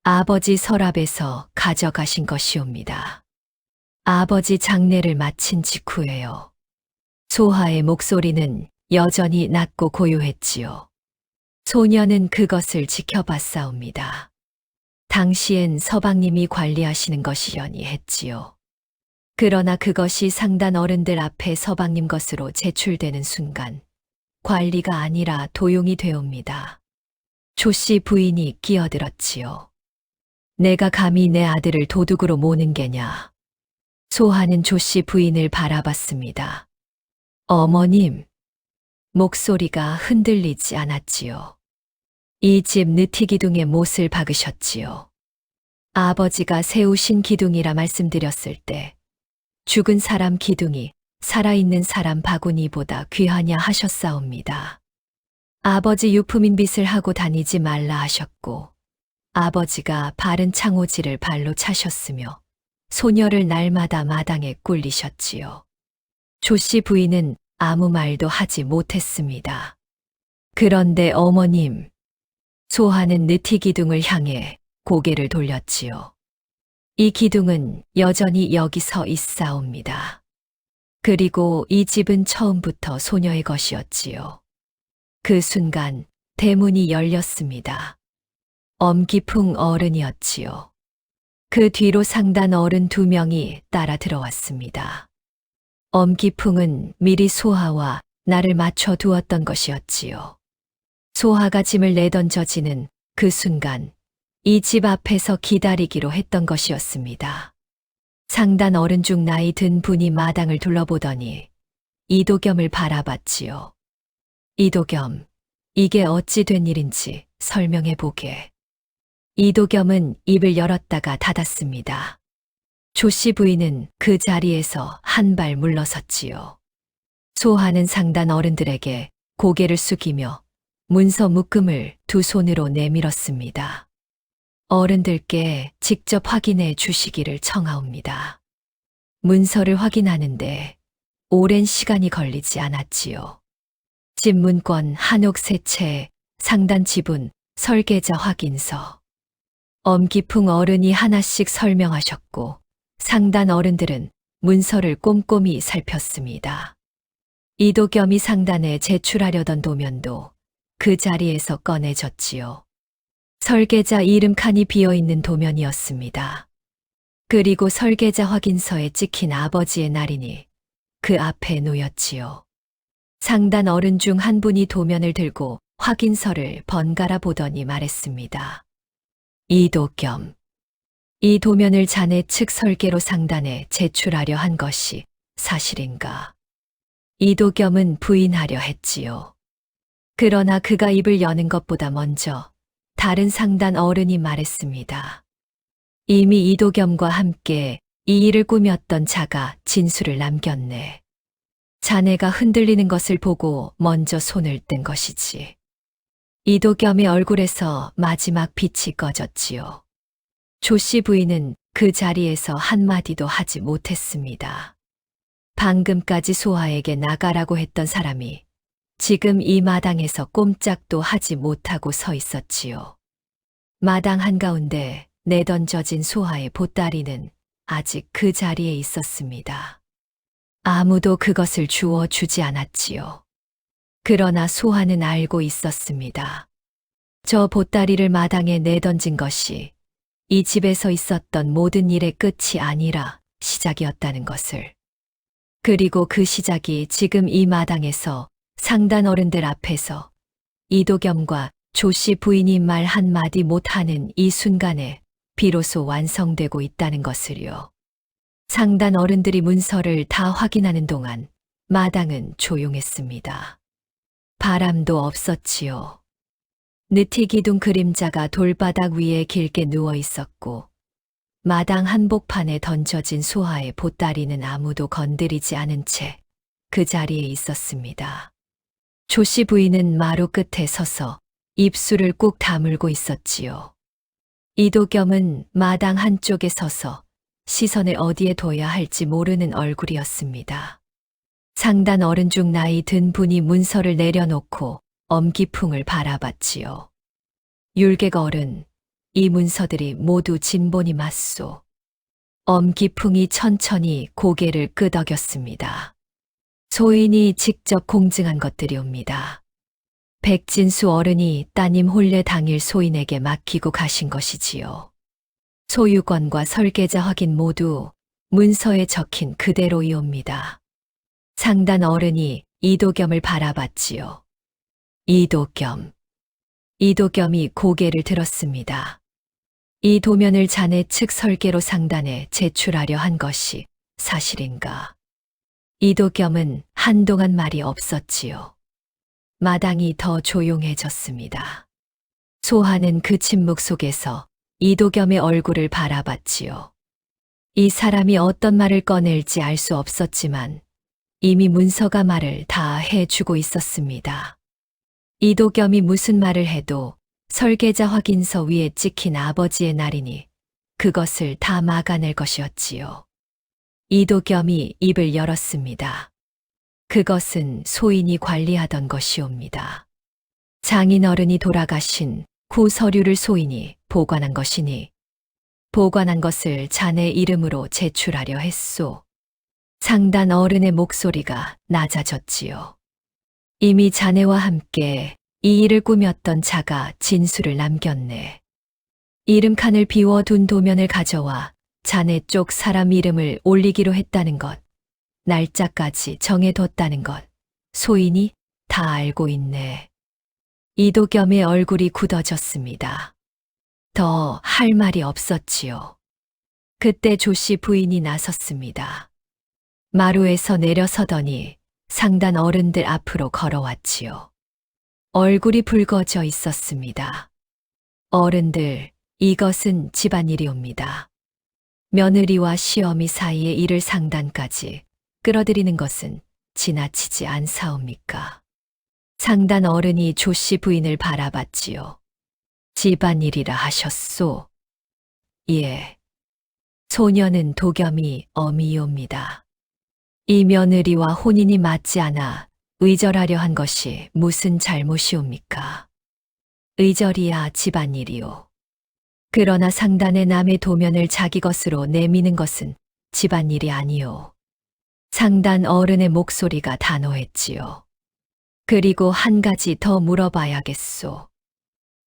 아버지 서랍에서 가져가신 것이옵니다. 아버지 장례를 마친 직후에요. 소하의 목소리는 여전히 낮고 고요했지요. 소녀는 그것을 지켜봤사옵니다. 당시엔 서방님이 관리하시는 것이려니 했지요. 그러나 그것이 상단 어른들 앞에 서방님 것으로 제출되는 순간 관리가 아니라 도용이 되옵니다. 조씨 부인이 끼어들었지요. 내가 감히 내 아들을 도둑으로 모는 게냐. 소하는 조씨 부인을 바라봤습니다. 어머님. 목소리가 흔들리지 않았지요. 이 집 느티기둥에 못을 박으셨지요. 아버지가 세우신 기둥이라 말씀드렸을 때 죽은 사람 기둥이 살아있는 사람 바구니보다 귀하냐 하셨사옵니다. 아버지 유품인 빚을 하고 다니지 말라 하셨고 아버지가 바른 창호지를 발로 차셨으며 소녀를 날마다 마당에 꿀리셨지요. 조씨 부인은 아무 말도 하지 못했습니다. 그런데 어머님, 소하는 느티기둥을 향해 고개를 돌렸지요. 이 기둥은 여전히 여기 서 있사옵니다. 그리고 이 집은 처음부터 소녀의 것이었지요. 그 순간 대문이 열렸습니다. 엄기풍 어른이었지요. 그 뒤로 상단 어른 2명이 따라 들어왔습니다. 엄기풍은 미리 소하와 나를 맞춰 두었던 것이었지요. 소하가 짐을 내던져지는 그 순간 이 집 앞에서 기다리기로 했던 것이었습니다. 상단 어른 중 나이 든 분이 마당을 둘러보더니 이도겸을 바라봤지요. 이도겸, 이게 어찌 된 일인지 설명해 보게. 이도겸은 입을 열었다가 닫았습니다. 조씨 부인은 그 자리에서 한 발 물러섰지요. 소하는 상단 어른들에게 고개를 숙이며 문서 묶음을 두 손으로 내밀었습니다. 어른들께 직접 확인해 주시기를 청하옵니다. 문서를 확인하는데 오랜 시간이 걸리지 않았지요. 집문권 한옥 세 채, 상단 지분, 설계자 확인서. 엄기풍 어른이 하나씩 설명하셨고 상단 어른들은 문서를 꼼꼼히 살폈습니다. 이도겸이 상단에 제출하려던 도면도 그 자리에서 꺼내졌지요. 설계자 이름 칸이 비어있는 도면이었습니다. 그리고 설계자 확인서에 찍힌 아버지의 날인이 그 앞에 놓였지요. 상단 어른 중 한 분이 도면을 들고 확인서를 번갈아 보더니 말했습니다. 이도겸, 이 도면을 자네 측 설계로 상단에 제출하려 한 것이 사실인가? 이도겸은 부인하려 했지요. 그러나 그가 입을 여는 것보다 먼저 다른 상단 어른이 말했습니다. 이미 이도겸과 함께 이 일을 꾸몄던 자가 진술을 남겼네. 자네가 흔들리는 것을 보고 먼저 손을 뗀 것이지. 이도겸의 얼굴에서 마지막 빛이 꺼졌지요. 조씨 부인은 그 자리에서 한마디도 하지 못했습니다. 방금까지 소하에게 나가라고 했던 사람이 지금 이 마당에서 꼼짝도 하지 못하고 서 있었지요. 마당 한가운데 내던져진 소하의 보따리는 아직 그 자리에 있었습니다. 아무도 그것을 주워 주지 않았지요. 그러나 소하는 알고 있었습니다. 저 보따리를 마당에 내던진 것이 이 집에서 있었던 모든 일의 끝이 아니라 시작이었다는 것을. 그리고 그 시작이 지금 이 마당에서 상단 어른들 앞에서 이도겸과 조씨 부인이 말 한마디 못하는 이 순간에 비로소 완성되고 있다는 것을요. 상단 어른들이 문서를 다 확인하는 동안 마당은 조용했습니다. 바람도 없었지요. 느티기둥 그림자가 돌바닥 위에 길게 누워 있었고 마당 한복판에 던져진 소하의 보따리는 아무도 건드리지 않은 채 그 자리에 있었습니다. 조씨 부인은 마루 끝에 서서 입술을 꾹 다물고 있었지요. 이도겸은 마당 한쪽에 서서 시선을 어디에 둬야 할지 모르는 얼굴이었습니다. 상단 어른 중 나이 든 분이 문서를 내려놓고 엄기풍을 바라봤지요. 율객 어른, 이 문서들이 모두 진본이 맞소. 엄기풍이 천천히 고개를 끄덕였습니다. 소인이 직접 공증한 것들이옵니다. 백진수 어른이 따님 혼례 당일 소인에게 맡기고 가신 것이지요. 소유권과 설계자 확인 모두 문서에 적힌 그대로이옵니다. 상단 어른이 이도겸을 바라봤지요. 이도겸. 이도겸이 고개를 들었습니다. 이 도면을 자네 측 설계로 상단에 제출하려 한 것이 사실인가? 이도겸은 한동안 말이 없었지요. 마당이 더 조용해졌습니다. 소하는 그 침묵 속에서 이도겸의 얼굴을 바라봤지요. 이 사람이 어떤 말을 꺼낼지 알 수 없었지만 이미 문서가 말을 다 해주고 있었습니다. 이도겸이 무슨 말을 해도 설계자 확인서 위에 찍힌 아버지의 날이니 그것을 다 막아낼 것이었지요. 이도겸이 입을 열었습니다. 그것은 소인이 관리하던 것이옵니다. 장인어른이 돌아가신 후 서류를 소인이 보관한 것이니 보관한 것을 자네 이름으로 제출하려 했소. 상단 어른의 목소리가 낮아졌지요. 이미 자네와 함께 이 일을 꾸몄던 자가 진술을 남겼네. 이름칸을 비워둔 도면을 가져와 자네 쪽 사람 이름을 올리기로 했다는 것, 날짜까지 정해뒀다는 것, 소인이 다 알고 있네. 이도겸의 얼굴이 굳어졌습니다. 더 할 말이 없었지요. 그때 조씨 부인이 나섰습니다. 마루에서 내려서더니 상단 어른들 앞으로 걸어왔지요. 얼굴이 붉어져 있었습니다. 어른들, 이것은 집안일이옵니다. 며느리와 시어미 사이의 일을 상단까지 끌어들이는 것은 지나치지 않사옵니까? 상단 어른이 조씨 부인을 바라봤지요. 집안일이라 하셨소? 예. 소녀는 도겸이 어미이옵니다. 이 며느리와 혼인이 맞지 않아 의절하려 한 것이 무슨 잘못이옵니까? 의절이야 집안일이오. 그러나 상단의 남의 도면을 자기 것으로 내미는 것은 집안일이 아니오. 상단 어른의 목소리가 단호했지요. 그리고 한 가지 더 물어봐야겠소.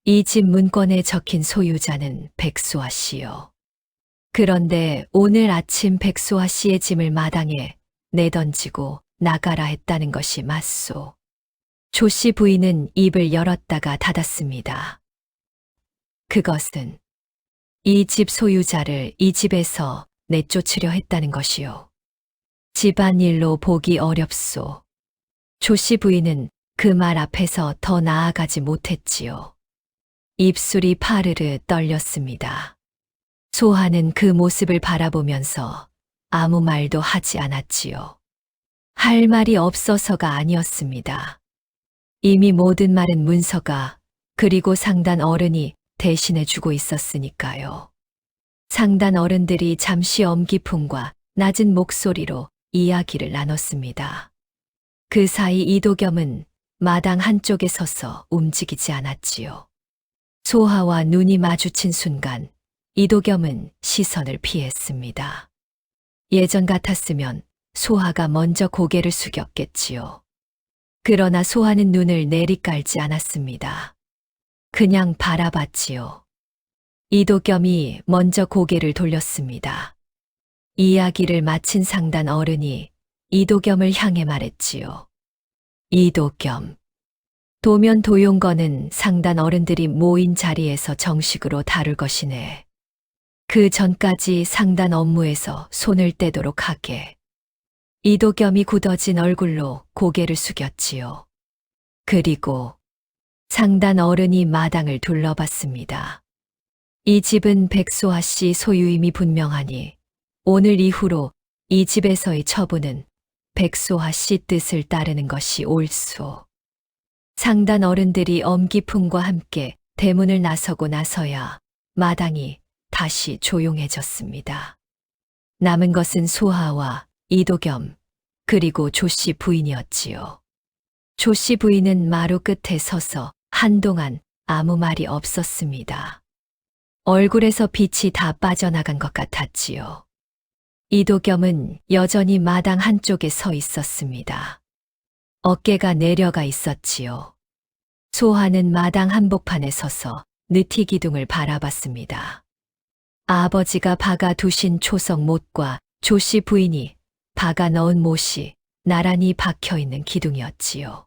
이 집 문건에 적힌 소유자는 백수아 씨요. 그런데 오늘 아침 백수아 씨의 짐을 마당에 내던지고 나가라 했다는 것이 맞소. 조씨 부인은 입을 열었다가 닫았습니다. 그것은 이 집 소유자를 이 집에서 내쫓으려 했다는 것이요. 집안일로 보기 어렵소. 조씨 부인은 그 말 앞에서 더 나아가지 못했지요. 입술이 파르르 떨렸습니다. 소하는 그 모습을 바라보면서 아무 말도 하지 않았지요. 할 말이 없어서가 아니었습니다. 이미 모든 말은 문서가 그리고 상단 어른이 대신해 주고 있었으니까요. 상단 어른들이 잠시 엄기품과 낮은 목소리로 이야기를 나눴습니다. 그 사이 이도겸은 마당 한쪽에 서서 움직이지 않았지요. 소하와 눈이 마주친 순간 이도겸은 시선을 피했습니다. 예전 같았으면 소하가 먼저 고개를 숙였겠지요. 그러나 소하는 눈을 내리깔지 않았습니다. 그냥 바라봤지요. 이도겸이 먼저 고개를 돌렸습니다. 이야기를 마친 상단 어른이 이도겸을 향해 말했지요. 이도겸. 도면 도용건은 상단 어른들이 모인 자리에서 정식으로 다룰 것이네. 그 전까지 상단 업무에서 손을 떼도록 하게. 이도겸이 굳어진 얼굴로 고개를 숙였지요. 그리고 상단 어른이 마당을 둘러봤습니다. 이 집은 백소아 씨 소유임이 분명하니 오늘 이후로 이 집에서의 처분은 백소아 씨 뜻을 따르는 것이 옳소. 상단 어른들이 엄기품과 함께 대문을 나서고 나서야 마당이 다시 조용해졌습니다. 남은 것은 소하와 이도겸 그리고 조씨 부인이었지요. 조씨 부인은 마루 끝에 서서 한동안 아무 말이 없었습니다. 얼굴에서 빛이 다 빠져나간 것 같았지요. 이도겸은 여전히 마당 한쪽에 서 있었습니다. 어깨가 내려가 있었지요. 소하는 마당 한복판에 서서 느티기둥을 바라봤습니다. 아버지가 박아 두신 초석 못과 조씨 부인이 박아 넣은 못이 나란히 박혀 있는 기둥이었지요.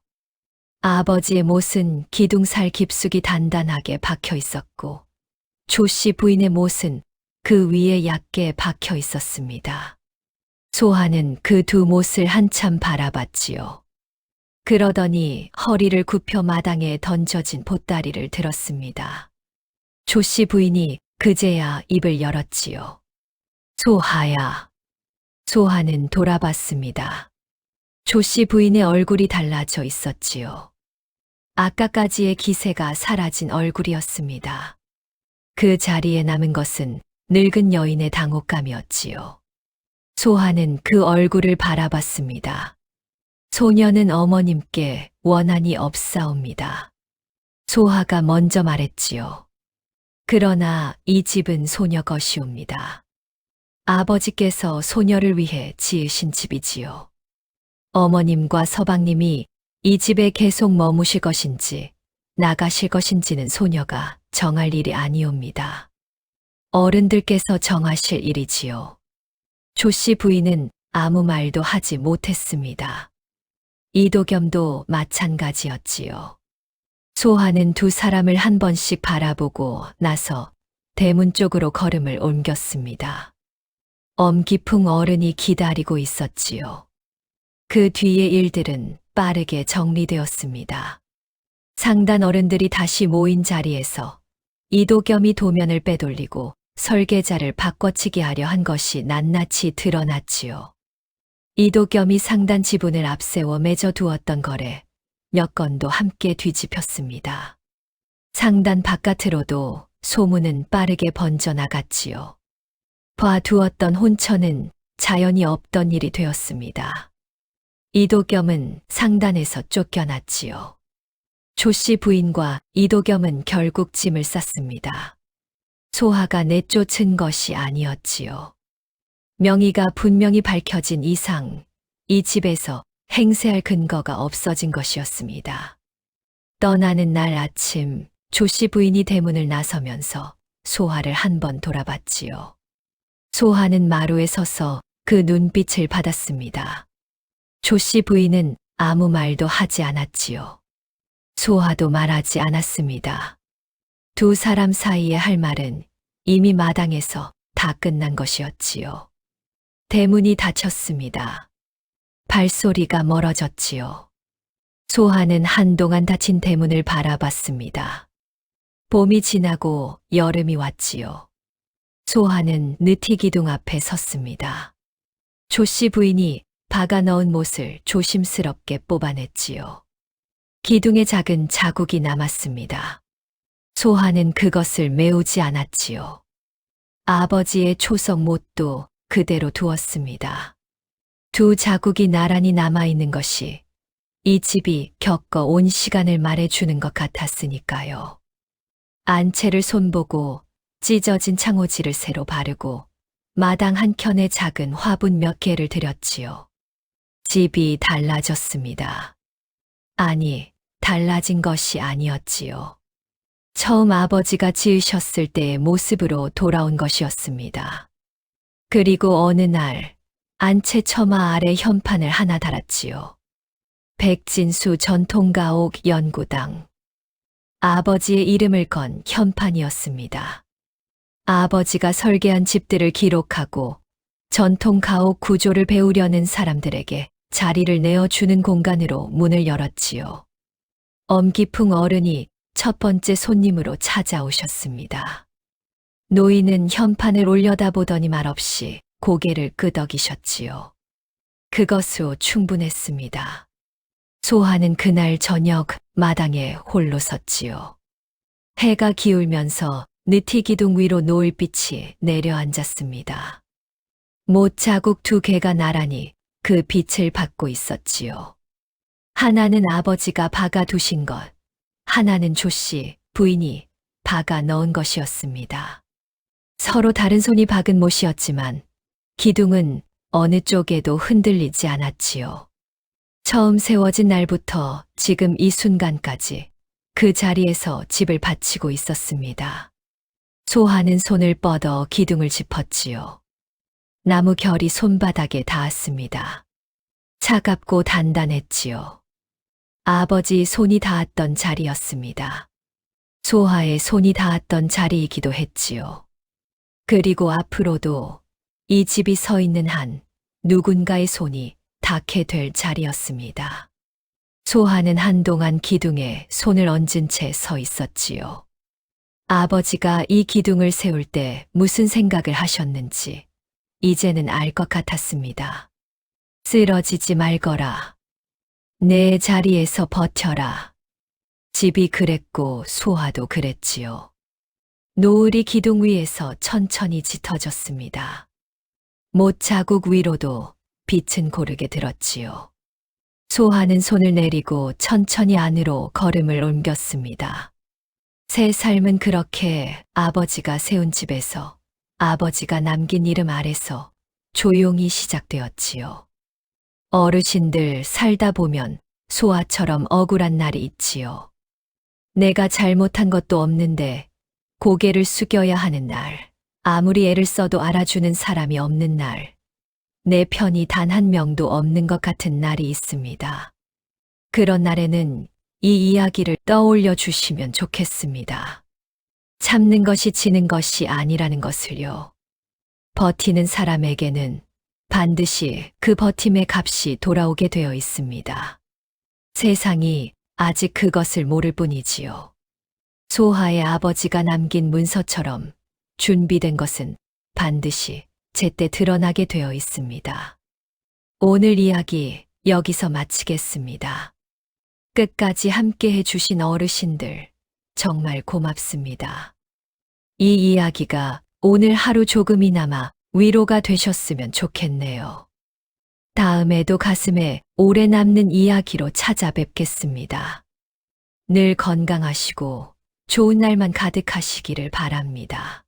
아버지의 못은 기둥살 깊숙이 단단하게 박혀 있었고 조씨 부인의 못은 그 위에 얕게 박혀 있었습니다. 소하는 그 두 못을 한참 바라봤지요. 그러더니 허리를 굽혀 마당에 던져진 보따리를 들었습니다. 조씨 부인이 그제야 입을 열었지요. 소하야. 소하는 돌아봤습니다. 조씨 부인의 얼굴이 달라져 있었지요. 아까까지의 기세가 사라진 얼굴이었습니다. 그 자리에 남은 것은 늙은 여인의 당혹감이었지요. 소하는 그 얼굴을 바라봤습니다. 소녀는 어머님께 원한이 없사옵니다. 소하가 먼저 말했지요. 그러나 이 집은 소녀 것이옵니다. 아버지께서 소녀를 위해 지으신 집이지요. 어머님과 서방님이 이 집에 계속 머무실 것인지 나가실 것인지는 소녀가 정할 일이 아니옵니다. 어른들께서 정하실 일이지요. 조씨 부인은 아무 말도 하지 못했습니다. 이도겸도 마찬가지였지요. 소하는 두 사람을 한 번씩 바라보고 나서 대문 쪽으로 걸음을 옮겼습니다. 엄기풍 어른이 기다리고 있었지요. 그 뒤의 일들은 빠르게 정리되었습니다. 상단 어른들이 다시 모인 자리에서 이도겸이 도면을 빼돌리고 설계자를 바꿔치기 하려 한 것이 낱낱이 드러났지요. 이도겸이 상단 지분을 앞세워 맺어 두었던 거래 몇 건도 함께 뒤집혔습니다. 상단 바깥으로도 소문은 빠르게 번져나갔지요. 봐두었던 혼처는 자연히 없던 일이 되었습니다. 이도겸은 상단에서 쫓겨났지요. 조씨 부인과 이도겸은 결국 짐을 쌌습니다. 소하가 내쫓은 것이 아니었지요. 명의가 분명히 밝혀진 이상 이 집에서 행세할 근거가 없어진 것이었습니다. 떠나는 날 아침 조씨 부인이 대문을 나서면서 소하를 한 번 돌아봤지요. 소하는 마루에 서서 그 눈빛을 받았습니다. 조씨 부인은 아무 말도 하지 않았지요. 소하도 말하지 않았습니다. 두 사람 사이에 할 말은 이미 마당에서 다 끝난 것이었지요. 대문이 닫혔습니다. 발소리가 멀어졌지요. 소하는 한동안 닫힌 대문을 바라봤습니다. 봄이 지나고 여름이 왔지요. 소하는 느티 기둥 앞에 섰습니다. 조씨 부인이 박아 넣은 못을 조심스럽게 뽑아냈지요. 기둥에 작은 자국이 남았습니다. 소하는 그것을 메우지 않았지요. 아버지의 초석 못도 그대로 두었습니다. 두 자국이 나란히 남아있는 것이 이 집이 겪어 온 시간을 말해주는 것 같았으니까요. 안채를 손보고 찢어진 창호지를 새로 바르고 마당 한켠에 작은 화분 몇 개를 들였지요. 집이 달라졌습니다. 아니, 달라진 것이 아니었지요. 처음 아버지가 지으셨을 때의 모습으로 돌아온 것이었습니다. 그리고 어느 날 안채 처마 아래 현판을 하나 달았지요. 백진수 전통가옥 연구당. 아버지의 이름을 건 현판이었습니다. 아버지가 설계한 집들을 기록하고 전통가옥 구조를 배우려는 사람들에게 자리를 내어주는 공간으로 문을 열었지요. 엄기풍 어른이 첫 번째 손님으로 찾아오셨습니다. 노인은 현판을 올려다보더니 말없이 고개를 끄덕이셨지요. 그것으로 충분했습니다. 소하는 그날 저녁 마당에 홀로 섰지요. 해가 기울면서 느티 기둥 위로 노을빛이 내려앉았습니다. 못 자국 두 개가 나란히 그 빛을 받고 있었지요. 하나는 아버지가 박아 두신 것, 하나는 조씨 부인이 박아 넣은 것이었습니다. 서로 다른 손이 박은 못이었지만 기둥은 어느 쪽에도 흔들리지 않았지요. 처음 세워진 날부터 지금 이 순간까지 그 자리에서 집을 바치고 있었습니다. 소하는 손을 뻗어 기둥을 짚었지요. 나무 결이 손바닥에 닿았습니다. 차갑고 단단했지요. 아버지 손이 닿았던 자리였습니다. 소하의 손이 닿았던 자리이기도 했지요. 그리고 앞으로도 이 집이 서 있는 한 누군가의 손이 닿게 될 자리였습니다. 소하는 한동안 기둥에 손을 얹은 채 서 있었지요. 아버지가 이 기둥을 세울 때 무슨 생각을 하셨는지 이제는 알 것 같았습니다. 쓰러지지 말거라. 내 자리에서 버텨라. 집이 그랬고 소하도 그랬지요. 노을이 기둥 위에서 천천히 짙어졌습니다. 못 자국 위로도 빛은 고르게 들었지요. 소하는 손을 내리고 천천히 안으로 걸음을 옮겼습니다. 새 삶은 그렇게 아버지가 세운 집에서 아버지가 남긴 이름 아래서 조용히 시작되었지요. 어르신들 살다 보면 소아처럼 억울한 날이 있지요. 내가 잘못한 것도 없는데 고개를 숙여야 하는 날, 아무리 애를 써도 알아주는 사람이 없는 날, 내 편이 단 한 명도 없는 것 같은 날이 있습니다. 그런 날에는 이 이야기를 떠올려 주시면 좋겠습니다. 참는 것이 지는 것이 아니라는 것을요. 버티는 사람에게는 반드시 그 버팀의 값이 돌아오게 되어 있습니다. 세상이 아직 그것을 모를 뿐이지요. 소하의 아버지가 남긴 문서처럼 준비된 것은 반드시 제때 드러나게 되어 있습니다. 오늘 이야기 여기서 마치겠습니다. 끝까지 함께 해주신 어르신들 정말 고맙습니다. 이 이야기가 오늘 하루 조금이나마 위로가 되셨으면 좋겠네요. 다음에도 가슴에 오래 남는 이야기로 찾아뵙겠습니다. 늘 건강하시고 좋은 날만 가득하시기를 바랍니다.